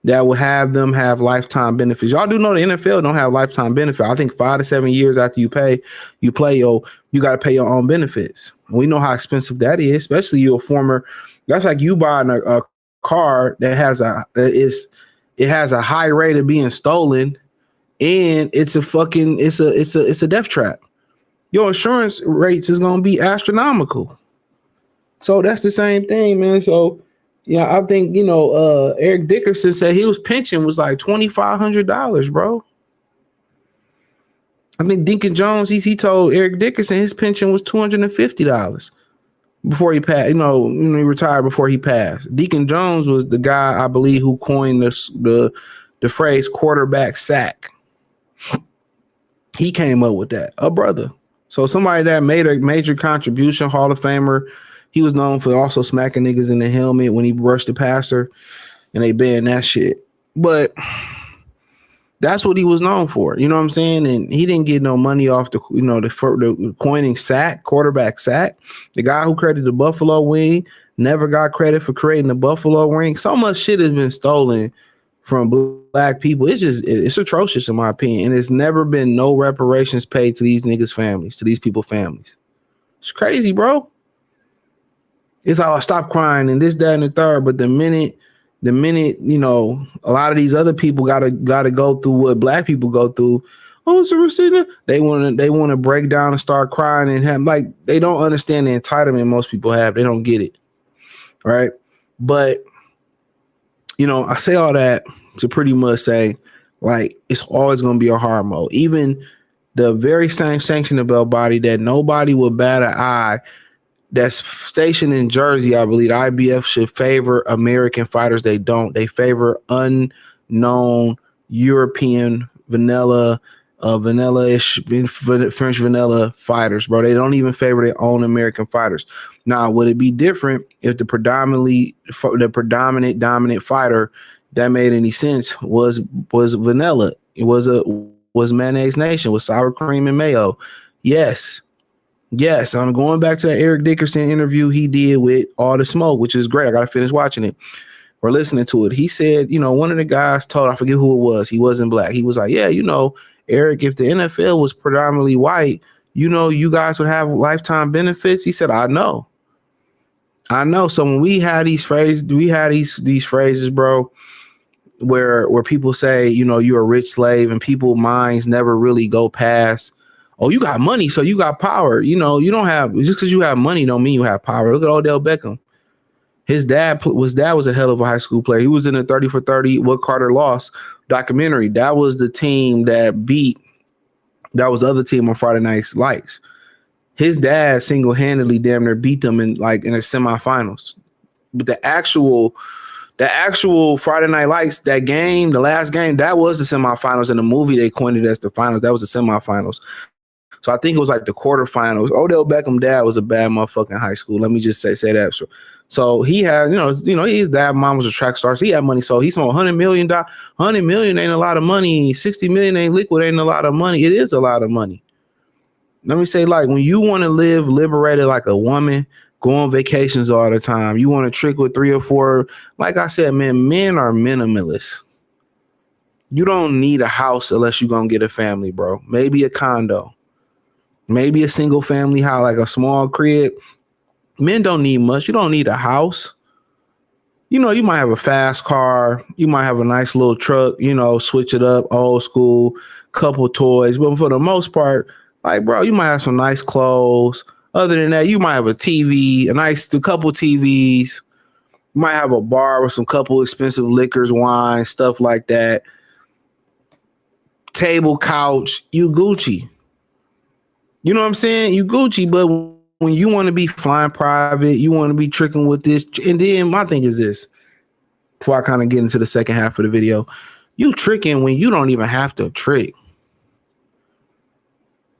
that will have them have lifetime benefits. Y'all do know the NFL don't have lifetime benefits. I think 5 to 7 years after you play, you got to pay your own benefits. We know how expensive that is, especially you're a former. That's like you buying a car that has a high rate of being stolen, and it's a death trap. Your insurance rates is gonna be astronomical. So that's the same thing, man. So yeah, I think Eric Dickerson said his pension was like $2,500, bro. I think Deacon Jones, he told Eric Dickerson his pension was $250 before he passed. He retired before he passed. Deacon Jones was the guy I believe who coined the phrase quarterback sack. He came up with that, a brother. So somebody that made a major contribution, Hall of Famer. He was known for also smacking niggas in the helmet when he rushed the passer, and they banned that shit. But that's what he was known for. You know what I'm saying? And he didn't get no money off the coining sack, quarterback sack. The guy who created the Buffalo wing never got credit for creating the Buffalo ring. So much shit has been stolen from black people. It's atrocious in my opinion. And it's never been no reparations paid to these niggas' families, to these people's families. It's crazy, bro. It's all stop crying and this, that, and the third. But the minute, a lot of these other people gotta go through what black people go through. Oh, so they want to break down and start crying and have they don't understand the entitlement most people have. They don't get it, right? But I say all that to pretty much say it's always gonna be a hard mode. Even the very same sanctioned belt body that nobody would bat an eye, that's stationed in Jersey, I believe the IBF should favor American fighters. They don't. They favor unknown European vanilla vanilla-ish French vanilla fighters, bro. They don't even favor their own American fighters. Now, would it be different if the predominant dominant fighter that made any sense was vanilla? It was mayonnaise nation, was sour cream and mayo. Yes. I'm going back to that Eric Dickerson interview he did with All the Smoke, which is great. I gotta finish watching it or listening to it. He said, one of the guys told, I forget who it was, he wasn't black. He was like, yeah, Eric, if the NFL was predominantly white, you guys would have lifetime benefits. He said, I know. So when we had these phrases, bro, where people say, you're a rich slave, and people's minds never really go past, oh, you got money, so you got power. You don't have, just because you have money don't mean you have power. Look at Odell Beckham. His dad was a hell of a high school player. He was in the 30 for 30, What Carter Lost documentary. That was the team that was the other team on Friday Night Lights. His dad single-handedly damn near beat them in the semifinals. But the actual Friday Night Lights, that game, the last game, that was the semifinals. In the movie, they coined it as the finals. That was the semifinals. So I think it was like the quarterfinals. Odell Beckham dad was a bad motherfucker in high school. Let me just say that. So he had, his dad, mom was a track star. So he had money. So he's on $100 million. $100 million ain't a lot of money. $60 million ain't liquid, ain't a lot of money. It is a lot of money. Let me say, like, when you want to live liberated like a woman, go on vacations all the time, you want to trick with 3 or 4. Like I said, man, men are minimalists. You don't need a house unless you're going to get a family, bro. Maybe a condo. Maybe a single family house, like a small crib. Men don't need much. You don't need a house. You might have a fast car. You might have a nice little truck, switch it up, old school, couple toys. But for the most part, like, bro, you might have some nice clothes. Other than that, you might have a TV, a couple TVs. You might have a bar with some couple expensive liquors, wine, stuff like that. Table, couch, you Gucci. You know what I'm saying? You Gucci, but when you want to be flying private, you want to be tricking with this. And then my thing is this, before I kind of get into the second half of the video, you tricking when you don't even have to trick.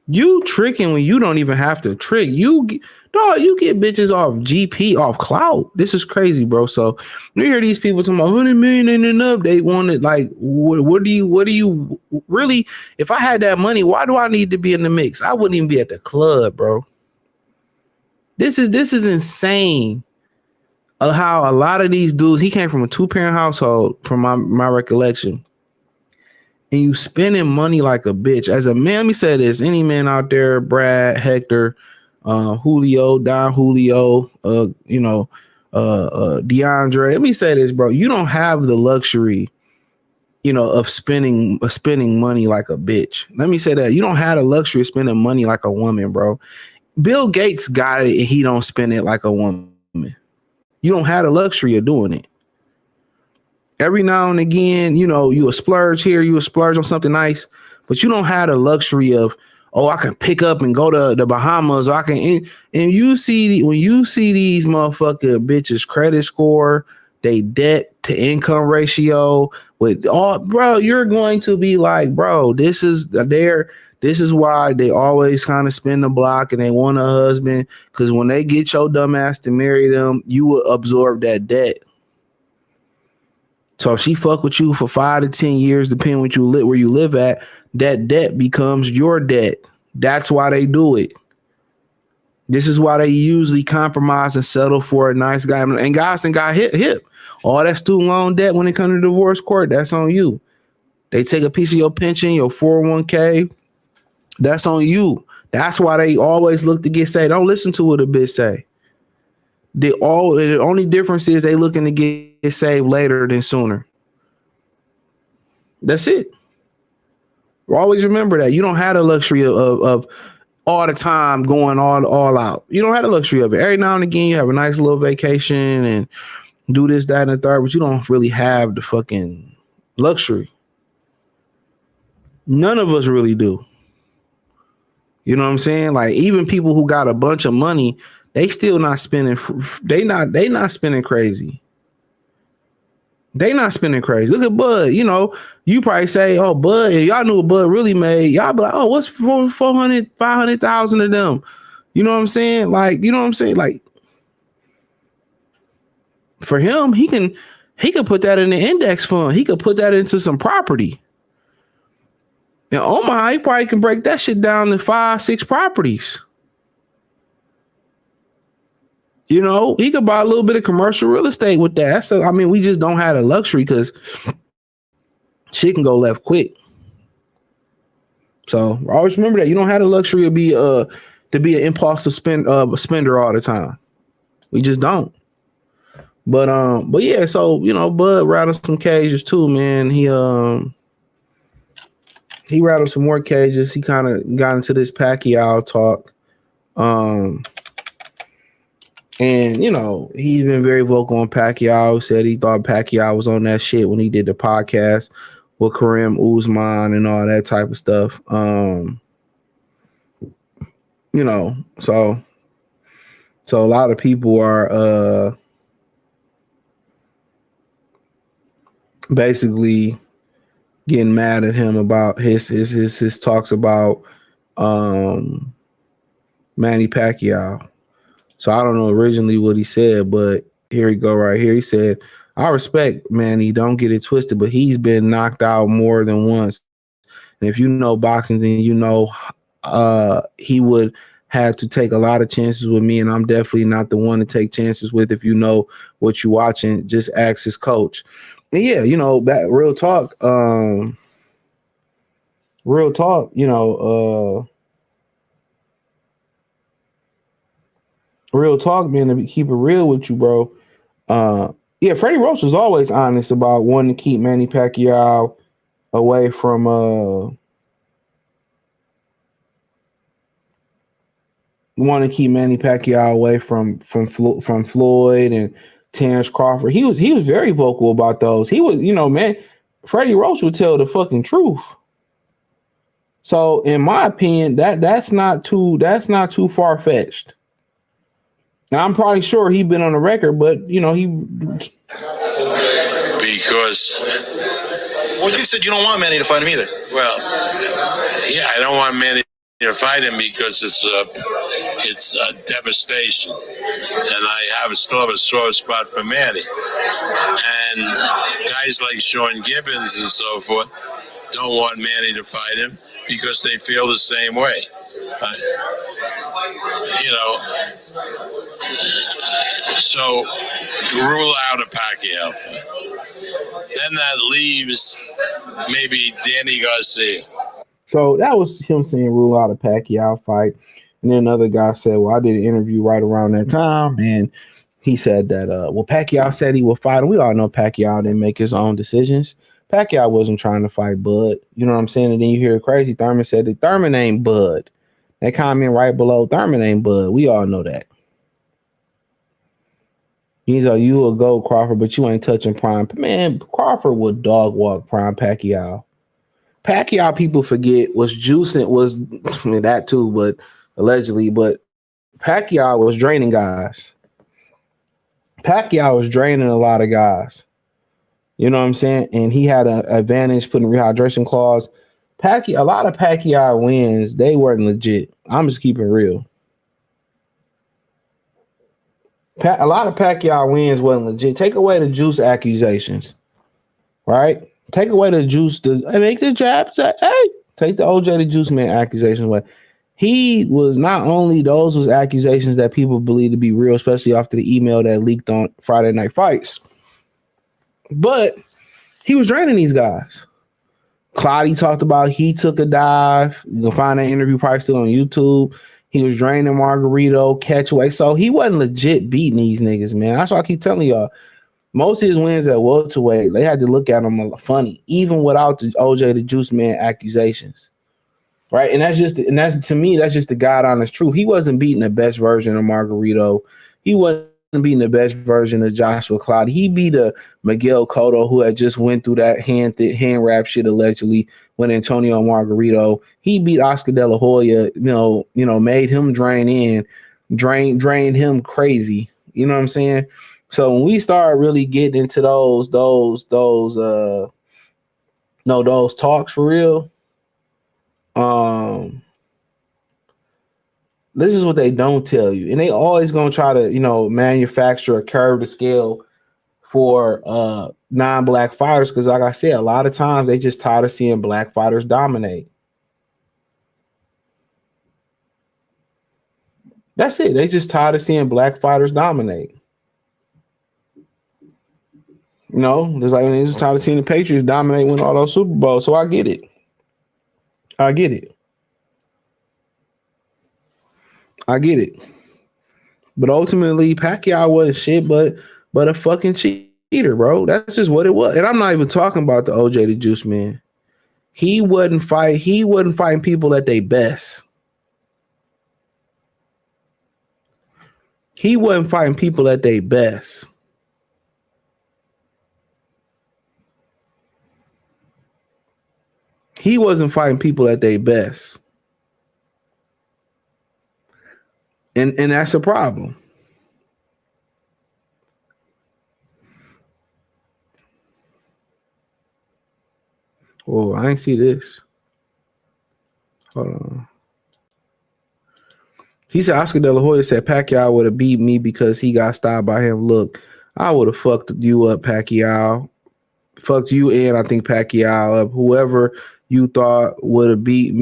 You tricking when you don't even have to trick. You get bitches off GP, off clout. This is crazy, bro. So you hear these people talking about $100 million and enough. They want it. Like, what do you really? If I had that money, why do I need to be in the mix? I wouldn't even be at the club, bro. This is insane. How a lot of these dudes, he came from a 2-parent household, from my recollection. And you spending money like a bitch. As a man, let me say this. Any man out there, Brad, Hector, Julio, Don Julio, DeAndre. Let me say this, bro. You don't have the luxury, of spending money like a bitch. Let me say that. You don't have the luxury of spending money like a woman, bro. Bill Gates got it and he don't spend it like a woman. You don't have the luxury of doing it. Every now and again, you a splurge here, you a splurge on something nice, but you don't have the luxury of, I can pick up and go to the Bahamas. Or I can, and when you see these motherfucker bitches credit score, they debt to income ratio with all, bro, you're going to be like, bro, this is why they always kind of spin the block and they want a husband. Because when they get your dumb ass to marry them, you will absorb that debt. So if she fuck with you for 5 to 10 years, depending where you live at, that debt becomes your debt. That's why they do it. This is why they usually compromise and settle for a nice guy. And guys then got hip. All that student loan debt when it comes to divorce court, that's on you. They take a piece of your pension, your 401k. That's on you. That's why they always look to get saved. Don't listen to what a bitch say. The only difference is they looking to get saved later than sooner. That's it. Always remember that. You don't have the luxury of all the time going all out. You don't have the luxury of it. Every now and again, you have a nice little vacation and do this, that, and the third, but you don't really have the fucking luxury. None of us really do. You know what I'm saying? Like, even people who got a bunch of money, they still not spending. They not spending crazy. They not spending crazy. Look at Bud. You know, you probably say, oh, Bud, if y'all knew what Bud really made, y'all be like, oh, what's 400, 500,000 of them? You know what I'm saying? Like, you know what I'm saying? Like, for him, he could put that in the index fund. He could put that into some property. And Omaha, he probably can break that shit down to 5-6 properties. You know, he could buy a little bit of commercial real estate with that. So, I mean, we just don't have the luxury because shit can go left quick. So always remember that you don't have the luxury to be an impulsive spender all the time. We just don't. But yeah, so you know, Bud rattled some cages too, man. He rattled some more cages. He kind of got into this Pacquiao talk. And, you know, he's been very vocal on Pacquiao. Said he thought Pacquiao was on that shit when he did the podcast with Kareem Usman and all that type of stuff. You know, so a lot of people are basically getting mad at him about his talks about Manny Pacquiao. So I don't know originally what he said, but here we go right here. He said, I respect Manny, don't get it twisted, but he's been knocked out more than once. And if you know boxing, then you know he would have to take a lot of chances with me, and I'm definitely not the one to take chances with. If you know what you're watching, just ask his coach. And yeah, you know, real talk, you know, real talk, man, to keep it real with you, bro. Yeah, Freddie Roach was always honest about wanting to keep Manny Pacquiao away from Floyd and Terence Crawford. He was very vocal about those. He was, you know, man, Freddie Roach would tell the fucking truth. So in my opinion, that's not too far-fetched. Now, I'm probably sure he's been on the record, but, you know, because... Well, you said you don't want Manny to fight him either. Well, yeah, I don't want Manny to fight him because it's devastation. And I still have a sore spot for Manny. And guys like Sean Gibbons and so forth don't want Manny to fight him because they feel the same way. You know... So, rule out a Pacquiao fight. Then that leaves maybe Danny Garcia. So that was him saying rule out a Pacquiao fight. And then another guy said, well, I did an interview right around that time. And he said that, well, Pacquiao said he would fight him. We all know Pacquiao didn't make his own decisions. Pacquiao wasn't trying to fight Bud. You know what I'm saying? And then you hear Crazy Thurman said that Thurman ain't Bud. That comment right below, Thurman ain't Bud. We all know that. He's like, you will go, Crawford, but you ain't touching Prime. Man, Crawford would dog walk Prime Pacquiao. Pacquiao, people forget, was juicing, I mean, that too, but allegedly, but Pacquiao was draining guys. Pacquiao was draining a lot of guys. You know what I'm saying? And he had an advantage putting rehydration clause. A lot of Pacquiao wins, they weren't legit. I'm just keeping it real. A lot of Pacquiao wins wasn't legit. Take away the juice accusations, right? Take away the juice. Make the jabs. Hey, take the OJ the Juice Man accusations away. He was not only those was accusations that people believe to be real, especially after the email that leaked on Friday Night Fights, but he was draining these guys. Clottey talked about he took a dive. You can find that interview probably still on YouTube. He was draining Margarito, Catchway. So he wasn't legit beating these niggas, man. That's why I keep telling y'all. Most of his wins at welterweight, they had to look at him funny, even without the OJ the Juice Man accusations. Right? And that's to me, that's just the God honest truth. He wasn't beating the best version of Margarito. He wasn't beating the best version of Joshua Clottey. He beat a Miguel Cotto who had just went through that hand wrap shit allegedly when Antonio Margarito. He beat Oscar De La Hoya, you know, made him drain him crazy. You know what I'm saying? So when we start really getting into those talks for real, this is what they don't tell you. And they always gonna try to, manufacture a curve to scale for non-black fighters, because like I said, a lot of times they just tired of seeing black fighters dominate. That's it. They just tired of seeing black fighters dominate. Just like they just tired of seeing the Patriots dominate, win all those Super Bowls. So I get it. I get it. But ultimately, Pacquiao wasn't shit, but a fucking cheater, bro. That's just what it was. And I'm not even talking about the OJ the Juice man. He wasn't fighting people at their best. He wasn't fighting people at their best. He wasn't fighting people at their best. And that's a problem. Oh, I ain't see this. Hold on. He said Oscar De La Hoya said Pacquiao would have beat me because he got stopped by him. Look, I would have fucked you up, Pacquiao. Fucked you and I think Pacquiao up. Whoever you thought would have beat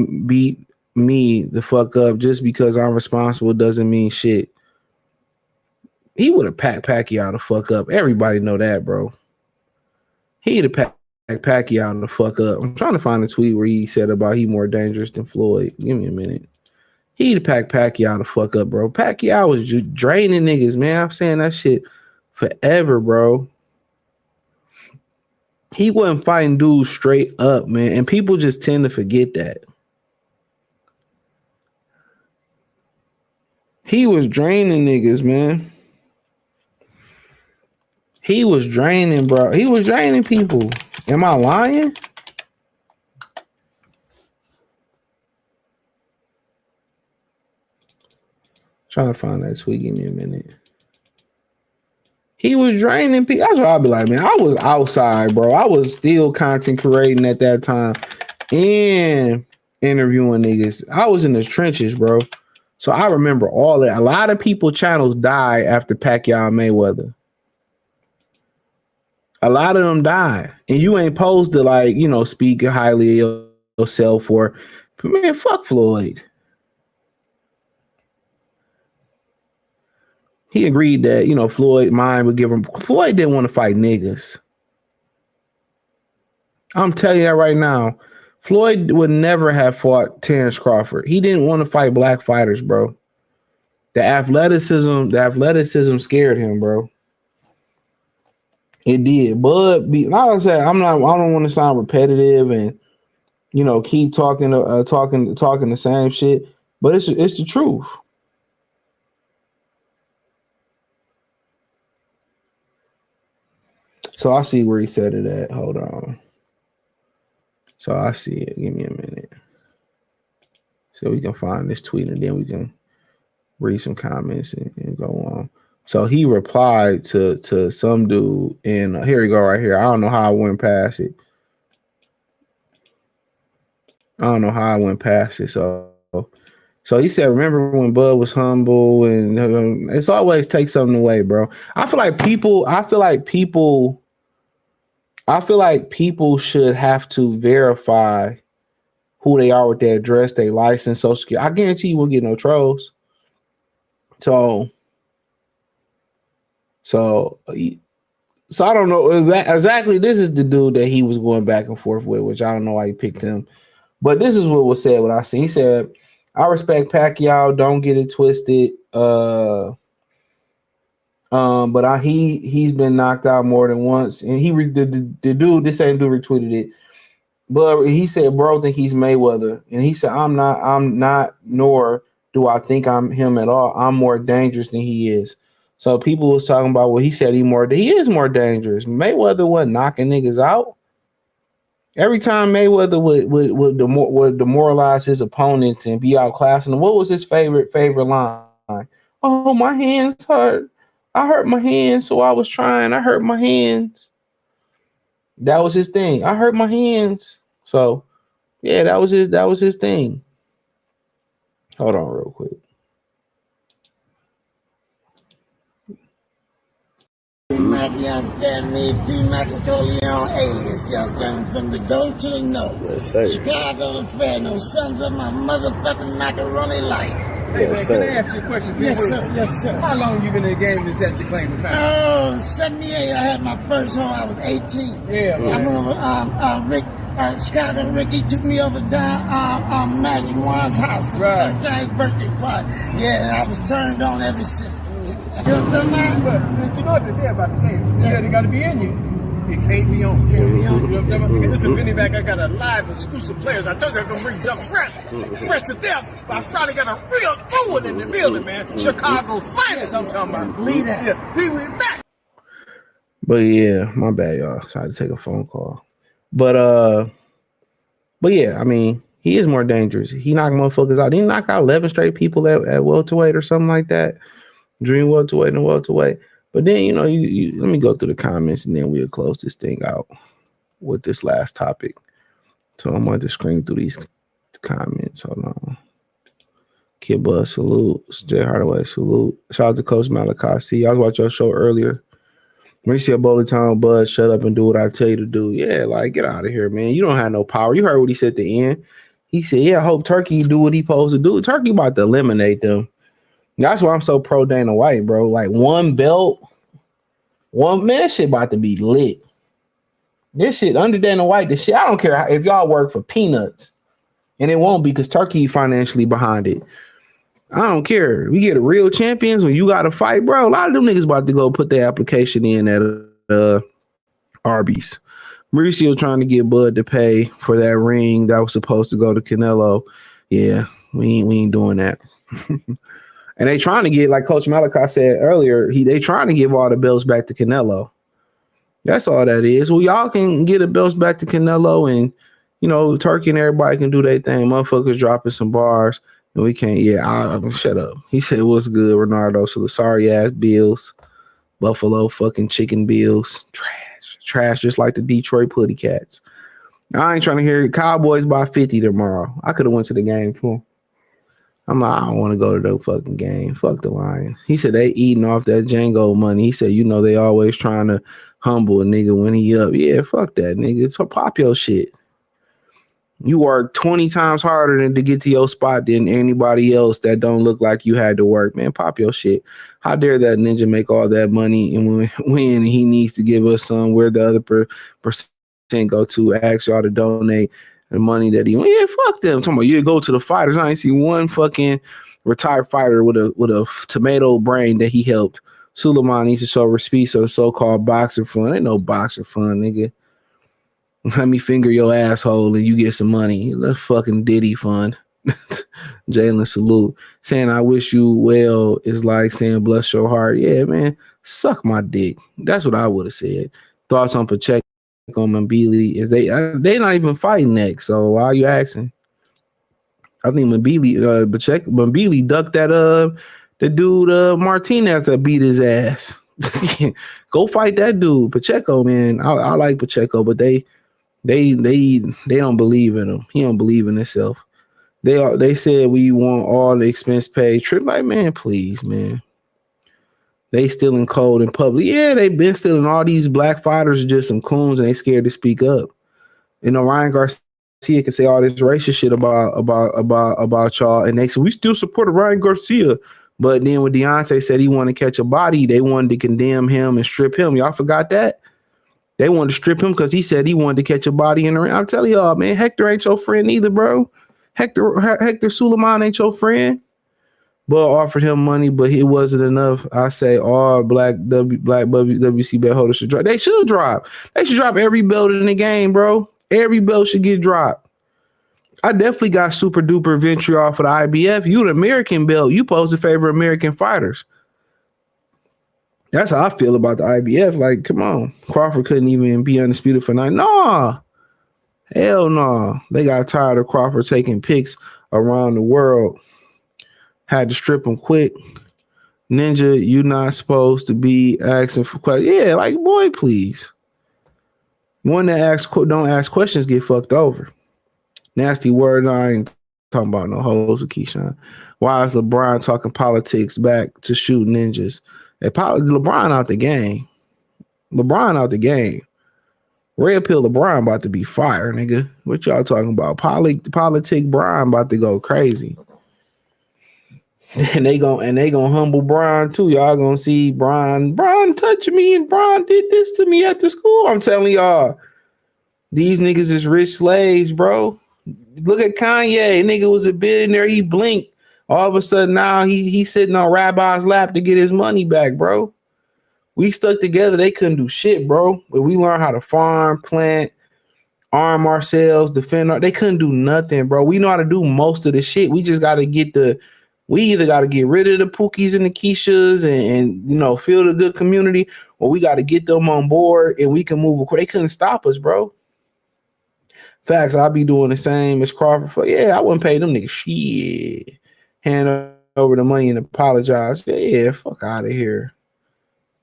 me the fuck up just because I'm responsible doesn't mean shit. He would have packed Pacquiao the fuck up. Everybody know that, bro. He'd have packed Pacquiao the fuck up. I'm trying to find a tweet where he said about he more dangerous than Floyd. Give me a minute. He'd have packed Pacquiao the fuck up, bro. Pacquiao was just draining niggas, man. I'm saying that shit forever, bro. He wasn't fighting dudes straight up, man. And people just tend to forget that. He was draining niggas, man. He was draining, bro. He was draining people. Am I lying? Trying to find that tweet. Give me a minute. He was draining people. That's what I'll be like, man. I was outside, bro. I was still content creating at that time and interviewing niggas. I was in the trenches, bro. So I remember all that. A lot of people channels died after Pacquiao and Mayweather. A lot of them died. And you ain't supposed to speak highly of yourself or, man, fuck Floyd. He agreed that, Floyd mind would give him. Floyd didn't want to fight niggas. I'm telling you that right now. Floyd would never have fought Terence Crawford. He didn't want to fight black fighters, bro. The athleticism scared him, bro. It did. But like I said, I don't want to sound repetitive and keep talking the same shit. But it's the truth. So I see where he said it at. Hold on. So I see it. Give me a minute. So we can find this tweet and then we can read some comments and go on. So he replied to some dude, and here we go right here. I don't know how I went past it. So he said, remember when Bud was humble, and it's always take something away, bro. I feel like people should have to verify who they are with their address, their license, social security. I guarantee you won't get no trolls. So I don't know exactly. This is the dude that he was going back and forth with, which I don't know why he picked him. But this is what was said. What I seen, he said, "I respect Pacquiao. Don't get it twisted. But he's been knocked out more than once, and the dude, this same dude retweeted it. But he said, bro, think he's Mayweather, and he said, I'm not, nor do I think I'm him at all. I'm more dangerous than he is. So people was talking about, well, he said he is more dangerous. Mayweather wasn't knocking niggas out. Every time Mayweather would demoralize his opponents and be outclassing them, what was his favorite line? Oh, my hands hurt. I hurt my hands, so I was trying. I hurt my hands. That was his thing. I hurt my hands. So yeah, that was his thing. Hold on real quick. Mac, you understand me? P. Macacoleon alias, you understand me? From the door to the north. Yes, sir. Chicago to fair, no sons of my motherfucking macaroni life. Hey, man, can I ask you a question? Yes, sir. Yes, sir. How long you been in the game is that you claim to family? 78, I had my first home. I was 18. Yeah, man. I remember Chicago Ricky took me over down Magic Wand's house for right. First time his birthday party. Yeah, I was turned on ever since. You know what I'm saying? But you know what they say about the game. You said it got to be in you. It can't be on. You know what I'm saying? This is Vinny back. I got a live exclusive players. I told you I'm going to bring something fresh to death. But I finally got a real true one in the building, man. Chicago finest, I'm talking about. Believe that. Yeah, we back. But yeah, my bad, y'all. So I had to take a phone call. But yeah, I mean, he is more dangerous. He knocked motherfuckers out. He knocked out 11 straight people at welterweight or something like that. Dream welterweight and welterweight. But then, you know, you let me go through the comments and then we'll close this thing out with this last topic. So I'm going to screen through these comments. Hold on. Kid Buzz, salute. Jay Hardaway, salute. Shout out to Coach Malachi. See, I was watching your show earlier. When you see a bowling town, Buzz, shut up and do what I tell you to do. Yeah, like, get out of here, man. You don't have no power. You heard what he said at the end. He said, yeah, I hope Turkey do what he supposed to do. Turkey about to eliminate them. That's why I'm so pro Dana White, bro. Like, one belt, man, that shit about to be lit. This shit under Dana White, this shit, I don't care if y'all work for peanuts. And it won't be because Turkey financially behind it. I don't care. We get a real champions when you got to fight, bro. A lot of them niggas about to go put their application in at Arby's. Mauricio trying to get Bud to pay for that ring that was supposed to go to Canelo. Yeah, we ain't doing that. And they trying to get, like Coach Malachi said earlier, they trying to give all the belts back to Canelo. That's all that is. Well, y'all can get the belts back to Canelo and, you know, Turkey and everybody can do their thing. Motherfuckers dropping some bars. And we can't, shut up. He said, what's good, Renardo? So the sorry ass Bills, Buffalo fucking chicken Bills, trash, just like the Detroit Putty Cats. I ain't trying to hear Cowboys by 50 tomorrow. I could have went to the game too. I'm like, I don't want to go to the fucking game. Fuck the Lions. He said they eating off that Django money. He said, you know, they always trying to humble a nigga when he up. Yeah, fuck that nigga. So pop your shit. You work 20 times harder to get to your spot than anybody else that don't look like you had to work. Man, pop your shit. How dare that ninja make all that money and when he needs to give us some, where the other percent go to, ask y'all to donate the money that he wants. Yeah, fuck them. I'm talking about you go to the fighters. I ain't see one fucking retired fighter with a tomato brain that he helped. Suleiman needs to show respect for the so-called boxer fund. Ain't no boxer fund, nigga. Let me finger your asshole and you get some money. That's fucking Diddy fun. Jalen salute. Saying I wish you well is like saying bless your heart. Yeah, man. Suck my dick. That's what I would have said. Thoughts on Pacheco on Mbili is they not even fighting next. So why are you asking? I think Mbili ducked that the dude Martinez that beat his ass. Go fight that dude. Pacheco, man. I like Pacheco, but they don't believe in him. He don't believe in himself. They said we want all the expense paid trip. Like, man, please, man. They stealing cold in public. Yeah, they've been stealing. All these black fighters are just some coons and they scared to speak up. You know, Ryan Garcia can say all this racist shit about y'all, and they said we still support Ryan Garcia. But then when Deontay said he wanted to catch a body, they wanted to condemn him and strip him. Y'all forgot that? They wanted to strip him because he said he wanted to catch a body in the ring. I'm telling y'all, man, Hector ain't your friend either, bro. Hector Suleiman ain't your friend. Bull offered him money, but it wasn't enough. I say all black WBC belt holders should drop. They should drop. They should drop every belt in the game, bro. Every belt should get dropped. I definitely got super duper victory off of the IBF. You the American belt. You supposed to favor American fighters. That's how I feel about the IBF. Like, come on. Crawford couldn't even be undisputed for 9. Nah. Hell no. Nah. They got tired of Crawford taking pics around the world. Had to strip him quick. Ninja, you not supposed to be asking for questions. Yeah, like, boy, please. One that don't ask questions get fucked over. Nasty word. No, I ain't talking about no hoes with Keyshawn. Why is LeBron talking politics back to shoot ninjas? LeBron out the game. LeBron out the game. Red pill LeBron about to be fire, nigga. What y'all talking about? Politic Brian about to go crazy. And they gonna humble Brian too. Y'all gonna see Brian touch me, and Brian did this to me at the school. I'm telling y'all, these niggas is rich slaves, bro. Look at Kanye. Nigga was a billionaire. He blinked. All of a sudden now he's sitting on Rabbi's lap to get his money back, bro. We stuck together. They couldn't do shit, bro. But we learned how to farm, plant, arm ourselves, defend. They couldn't do nothing, bro. We know how to do most of the shit. We just got to we either got to get rid of the Pookies and the Keishas and you know, feel the good community, or we got to get them on board and we can move. They couldn't stop us, bro. Facts, I'll be doing the same as Crawford. Yeah, I wouldn't pay them niggas shit. Hand over the money and apologize. Yeah, fuck out of here.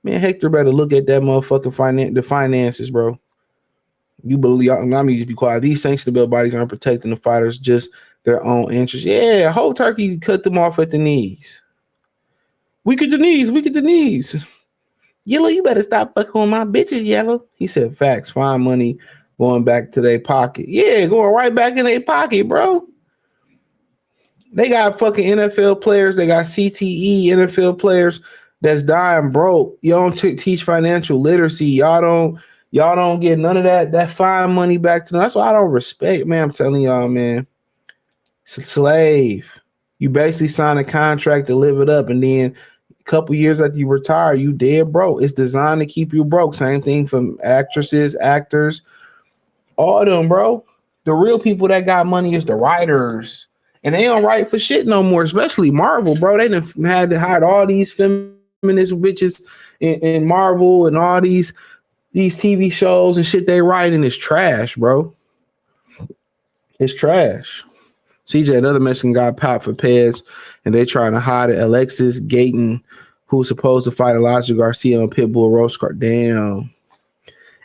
Man, Hector better look at that motherfucking the finances, bro. You believe, I mean, just be quiet. These sanctioned bill bodies aren't protecting the fighters, just their own interests. Yeah, whole turkey cut them off at the knees. Weak at the knees. Yellow, you better stop fucking on my bitches, Yellow. He said, facts, fine money going back to their pocket. Yeah, going right back in their pocket, bro. They got fucking NFL players. They got CTE NFL players that's dying broke. Y'all don't teach financial literacy. Y'all don't get none of that fine money back to them. That's why I don't respect, man. I'm telling y'all, man. It's a slave. You basically sign a contract to live it up, and then a couple years after you retire, you dead broke. It's designed to keep you broke. Same thing from actresses, actors, all of them, bro. The real people that got money is the writers. And they don't write for shit no more, especially Marvel, bro. They done had to hide all these feminist bitches in Marvel and all these TV shows and shit they write, and it's trash, bro. It's trash. CJ, another Mexican got popped for Pez, and they trying to hide it. Alexis Gayton, who's supposed to fight Elijah Garcia on Pitbull Roast Card. Damn.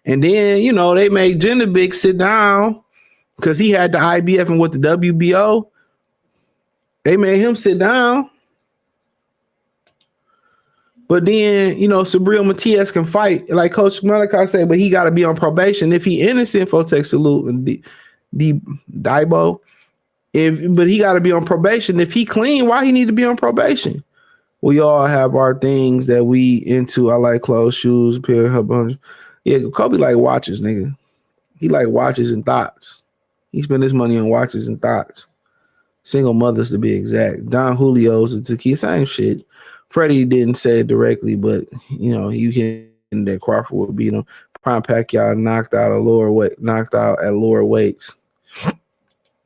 And then, you know, they made Jinder Big sit down because he had the IBF and with the WBO. They made him sit down. But then, you know, Sabril Matias can fight, like Coach Malachi said, but he got to be on probation. If he innocent, Fotex Salute and Daibo. But he got to be on probation. If he clean, why he need to be on probation? We all have our things that we into. I like clothes, shoes, pair of. Yeah, Kobe like watches, nigga. He like watches and thoughts. He spend his money on watches and thoughts. Single mothers to be exact. Don Julio's and Tequila, same shit. Freddie didn't say it directly, but you know, you can that Crawford would beat him. Prime Pacquiao knocked out at lower weights.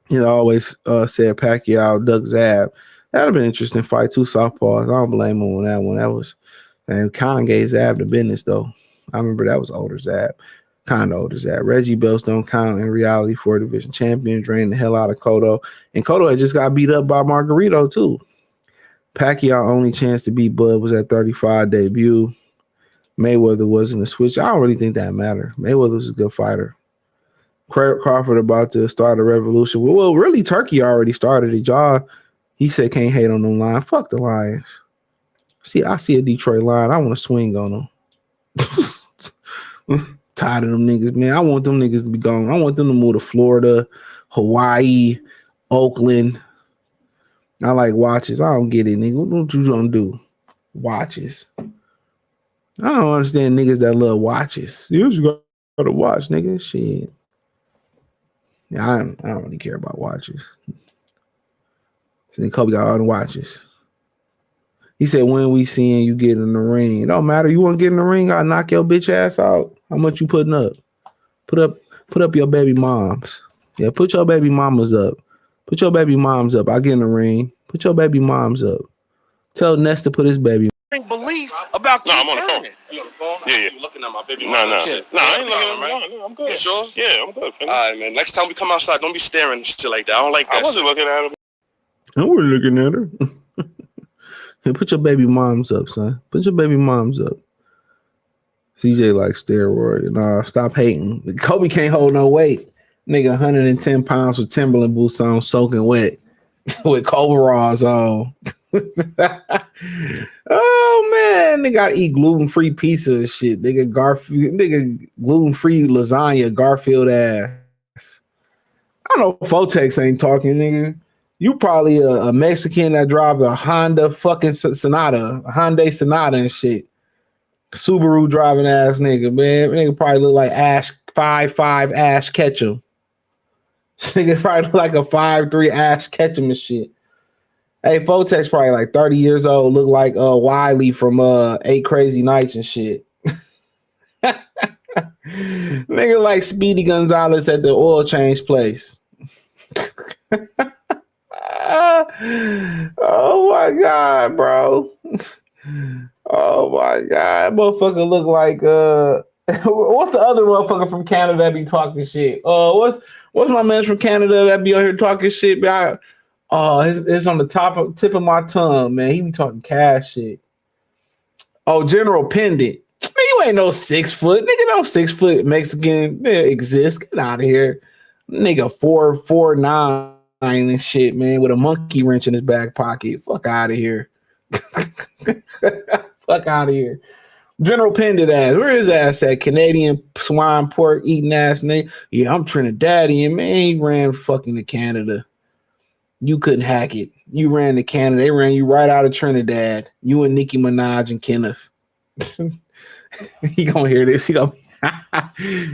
You know, always said Pacquiao, Doug Zab. That'd have been an interesting fight, two southpaws. I don't blame him on that one. That was, and Khan gave Zab the business though. I remember that was older Zab. Kind of older Zab. Reggie belts don't count in reality for a division champion. Drained the hell out of Cotto. And Cotto had just got beat up by Margarito too. Pacquiao only chance to beat Bud was at 35 debut. Mayweather wasn't a switch. I don't really think that mattered. Mayweather was a good fighter. Crawford about to start a revolution. Well, really, Turkey already started it. Y'all, he said can't hate on them Lions. Fuck the Lions. I see a Detroit Lion. I want to swing on them. Tired of them niggas, man. I want them niggas to be gone. I want them to move to Florida, Hawaii, Oakland. I like watches. I don't get it, nigga. What you gonna do? Watches. I don't understand niggas that love watches. You just gotta watch, nigga. Shit. Yeah, I don't really care about watches. So then Kobe got all the watches. He said, when we seeing you get in the ring, it don't matter. You want to get in the ring, I'll knock your bitch ass out. How much you putting up? Put up your baby moms. Yeah, put your baby mamas up. Put your baby moms up. I get in the ring. Put your baby moms up. Tell Ness to put his baby. Belief about I'm on the phone. You on the phone? Yeah. You looking at my baby? No, I ain't looking. No, I'm good. You sure? Yeah, I'm good. All right, man. Next time we come outside, don't be staring shit like that. I don't like that. I wasn't looking at him. I wasn't looking at her. Hey, put your baby moms up, son. Put your baby moms up. CJ like steroid. Nah, stop hating. Kobe can't hold no weight. Nigga, 110 pounds with Timberland boots on, soaking wet, with coveralls on. Oh man, they gotta eat gluten-free pizza and shit. Nigga, gluten-free lasagna, Garfield ass. I know Fotex ain't talking, nigga. You probably a Mexican that drives a Honda fucking Sonata, a Hyundai Sonata and shit. Subaru driving ass nigga, man. Nigga probably look like Ash 5'5" Ash Ketchum. Nigga probably look like a 5'3" Ash Ketchum and shit. Hey, Fotex probably like 30 years old, look like Wiley from 8 Crazy Nights and shit. Nigga like Speedy Gonzalez at the oil change place. Oh my God, bro. Oh my God. Motherfucker look like what's the other motherfucker from Canada that be talking shit? What's my man from Canada that be on here talking shit? It's on the tip of my tongue, man. He be talking cash shit. Oh, General Pendant. Man, you ain't no 6 foot. Nigga, no 6 foot Mexican exists. Get out of here. Nigga 4'9" and shit, man, with a monkey wrench in his back pocket. Fuck out of here. Fuck out of here. General Pendant ass. Where is ass at? Canadian swine pork eating ass nigga. Yeah, I'm Trinidadian, man. He ran fucking to Canada. You couldn't hack it. You ran to Canada. They ran you right out of Trinidad. You and Nicki Minaj and Kenneth. He gonna hear this. He gonna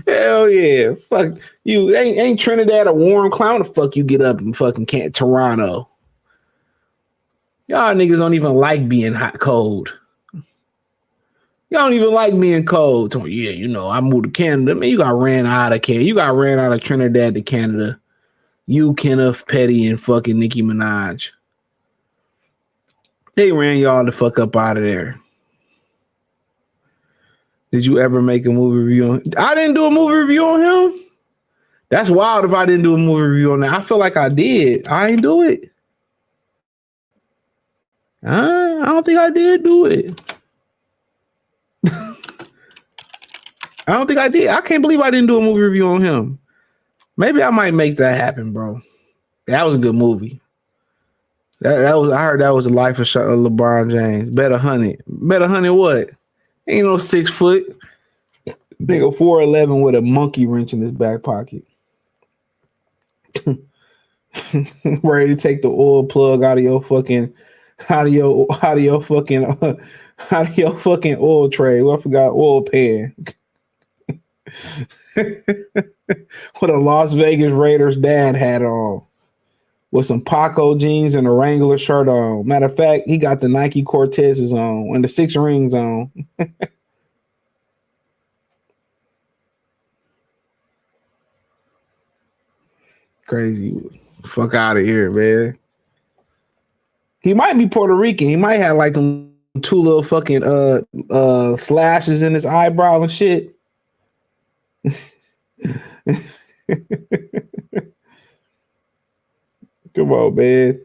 hell yeah. Fuck you. Ain't Trinidad a warm clown? The fuck you get up and fucking Toronto. Y'all niggas don't even like being cold. Y'all don't even like being cold. So, yeah, you know, I moved to Canada. Man, you got ran out of Canada. You got ran out of Trinidad to Canada. You, Kenneth Petty, and fucking Nicki Minaj. They ran y'all the fuck up out of there. Did you ever make a movie review on him? I didn't do a movie review on him. That's wild if I didn't do a movie review on that. I feel like I did. I ain't do it. I don't think I did do it. I don't think I did. I can't believe I didn't do a movie review on him. Maybe I might make that happen, bro. That was a good movie. That was. I heard that was the life of LeBron James. Bet 100. Bet 100 what? Ain't no 6 foot. Nigga 4'11" with a monkey wrench in his back pocket. Ready to take the oil plug out of your fucking oil tray. Well, I forgot oil pan. What a Las Vegas Raiders dad had on. With some Paco jeans and a Wrangler shirt on. Matter of fact, he got the Nike Cortezes on and the 6 rings on. Crazy. Fuck out of here, man. He might be Puerto Rican. He might have like them 2 little fucking slashes in his eyebrow and shit. Come on, man.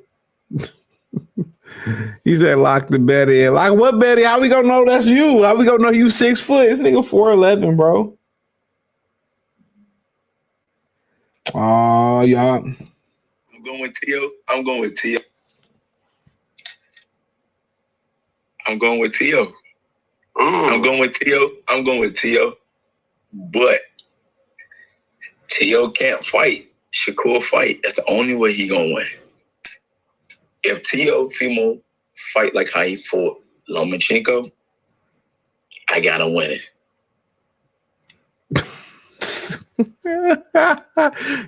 He said lock the bet in. Like what bet in? How we gonna know that's you? How we gonna know you 6 foot? This nigga 4'11", bro. Oh, y'all. I'm going with Tio. I'm going with Tio. I'm going with Tio. I'm going with Tio. I'm going with Tio. But Tio can't fight. Shakur fight. That's the only way he gonna win. If Tio Fimo fight like how he fought Lomachenko, I gotta win it.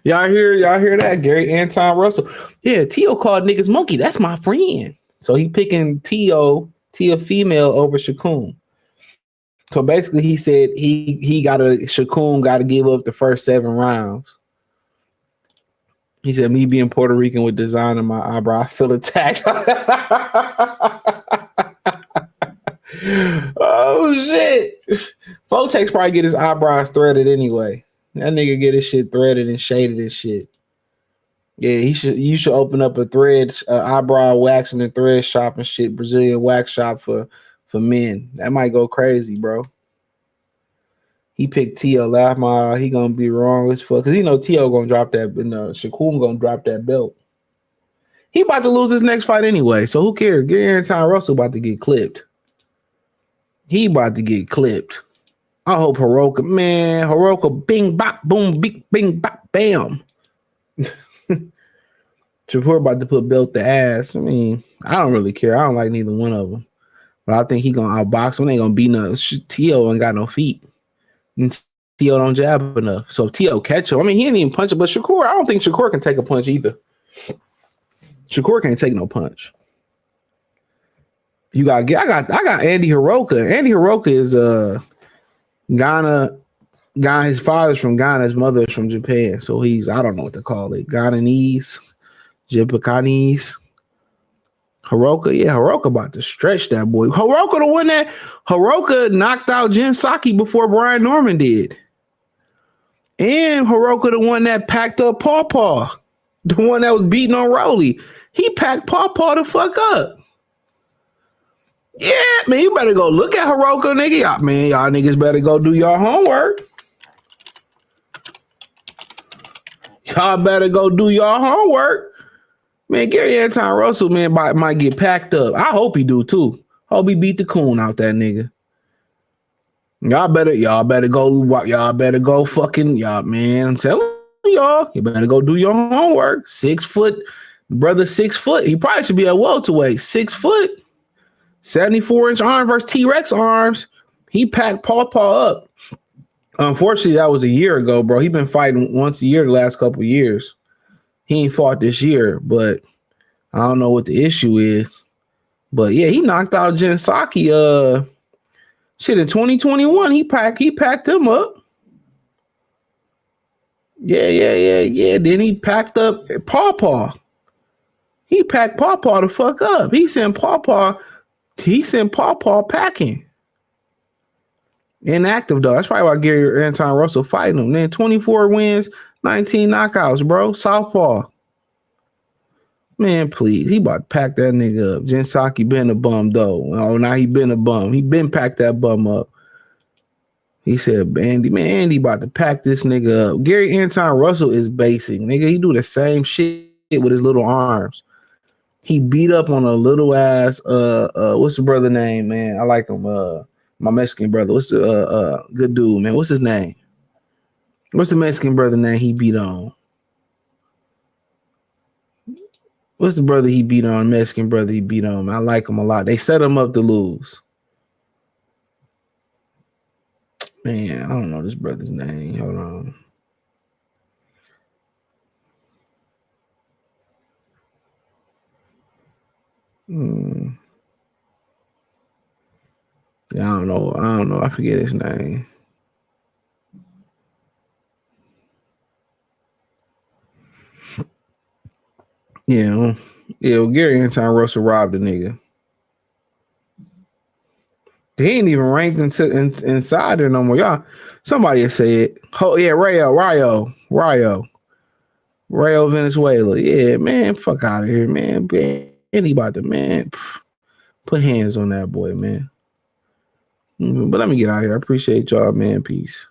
Y'all hear that? Gary Anton Russell. Yeah, Tio called niggas monkey. That's my friend. So he picking Tia female over Shakur. So basically he said Shakur gotta give up the first 7 rounds. He said, me being Puerto Rican with design in my eyebrow, I feel attacked. Oh, shit. Fotex probably get his eyebrows threaded anyway. That nigga get his shit threaded and shaded and shit. Yeah, you should open up a thread, eyebrow waxing and thread shop and shit, Brazilian wax shop for men. That might go crazy, bro. He picked T.O. last mile. He gonna be wrong as fuck. Cause he know T.O. gonna drop that, and Shakur gonna drop that belt. He about to lose his next fight anyway, so who cares? Gary Russell about to get clipped. He about to get clipped. I hope Hiroka, bing, bop, boom, bing, bop, bam. Shakur about to put belt to ass. I mean, I don't really care. I don't like neither one of them. But I think he gonna outbox him. Ain't gonna be no T.O. ain't got no feet. And T.O. don't jab enough. So T.O. catch him. I mean, he didn't even punch him, but Shakur, I don't think Shakur can take a punch either. Shakur can't take no punch. I got Andy Hiroka. Andy Hiroka is Ghana. His father's from Ghana, his mother's from Japan. So he's, I don't know what to call it. Ghananese, Japanese. Hiroka about to stretch that boy. Hiroka the one that knocked out Jen Psaki before Brian Norman did. And Hiroka the one that packed up Paw, the one that was beating on Rolly. He packed Paw the fuck up. Yeah, man, you better go look at Hiroka, nigga. Y'all niggas better go do your homework. Y'all better go do your homework. Man, Gary Anton Russell, man, might get packed up. I hope he do too. Hope he beat the coon out that nigga. Y'all better go fucking, y'all, man. I'm telling y'all, you better go do your homework. 6 foot, brother, 6 foot. He probably should be a welterweight. 6 foot, 74-inch arm versus T-Rex arms. He packed Paw up. Unfortunately, that was a year ago, bro. He been fighting once a year the last couple of years. He ain't fought this year, but I don't know what the issue is. But yeah, he knocked out Jen Psaki. In 2021, he packed him up. Yeah. Then he packed up Paw. He packed Paw the fuck up. He sent Paw packing. Inactive though. That's probably why Gary Anton Russell fighting him. Then 24 wins, 19 knockouts, bro. Southpaw. Man, please. He about to pack that nigga up. Jen Psaki been a bum, though. Oh, now he been a bum. He been packed that bum up. He said, Andy about to pack this nigga up. Gary Anton Russell is basic. Nigga, he do the same shit with his little arms. He beat up on a little ass, what's the brother name, man? I like him. My Mexican brother. What's the good dude, man? What's his name? What's the Mexican brother name he beat on? What's the brother he beat on? Mexican brother he beat on. I like him a lot. They set him up to lose. Man, I don't know this brother's name. Hold on. Yeah, I don't know. I forget his name. Yeah, Gary Anton Russell robbed the nigga. He ain't even ranked inside there no more. Y'all, somebody said, oh yeah, Rayo, Venezuela. Yeah, man, fuck out of here, man. Anybody, man, put hands on that boy, man. But let me get out of here. I appreciate y'all, man. Peace.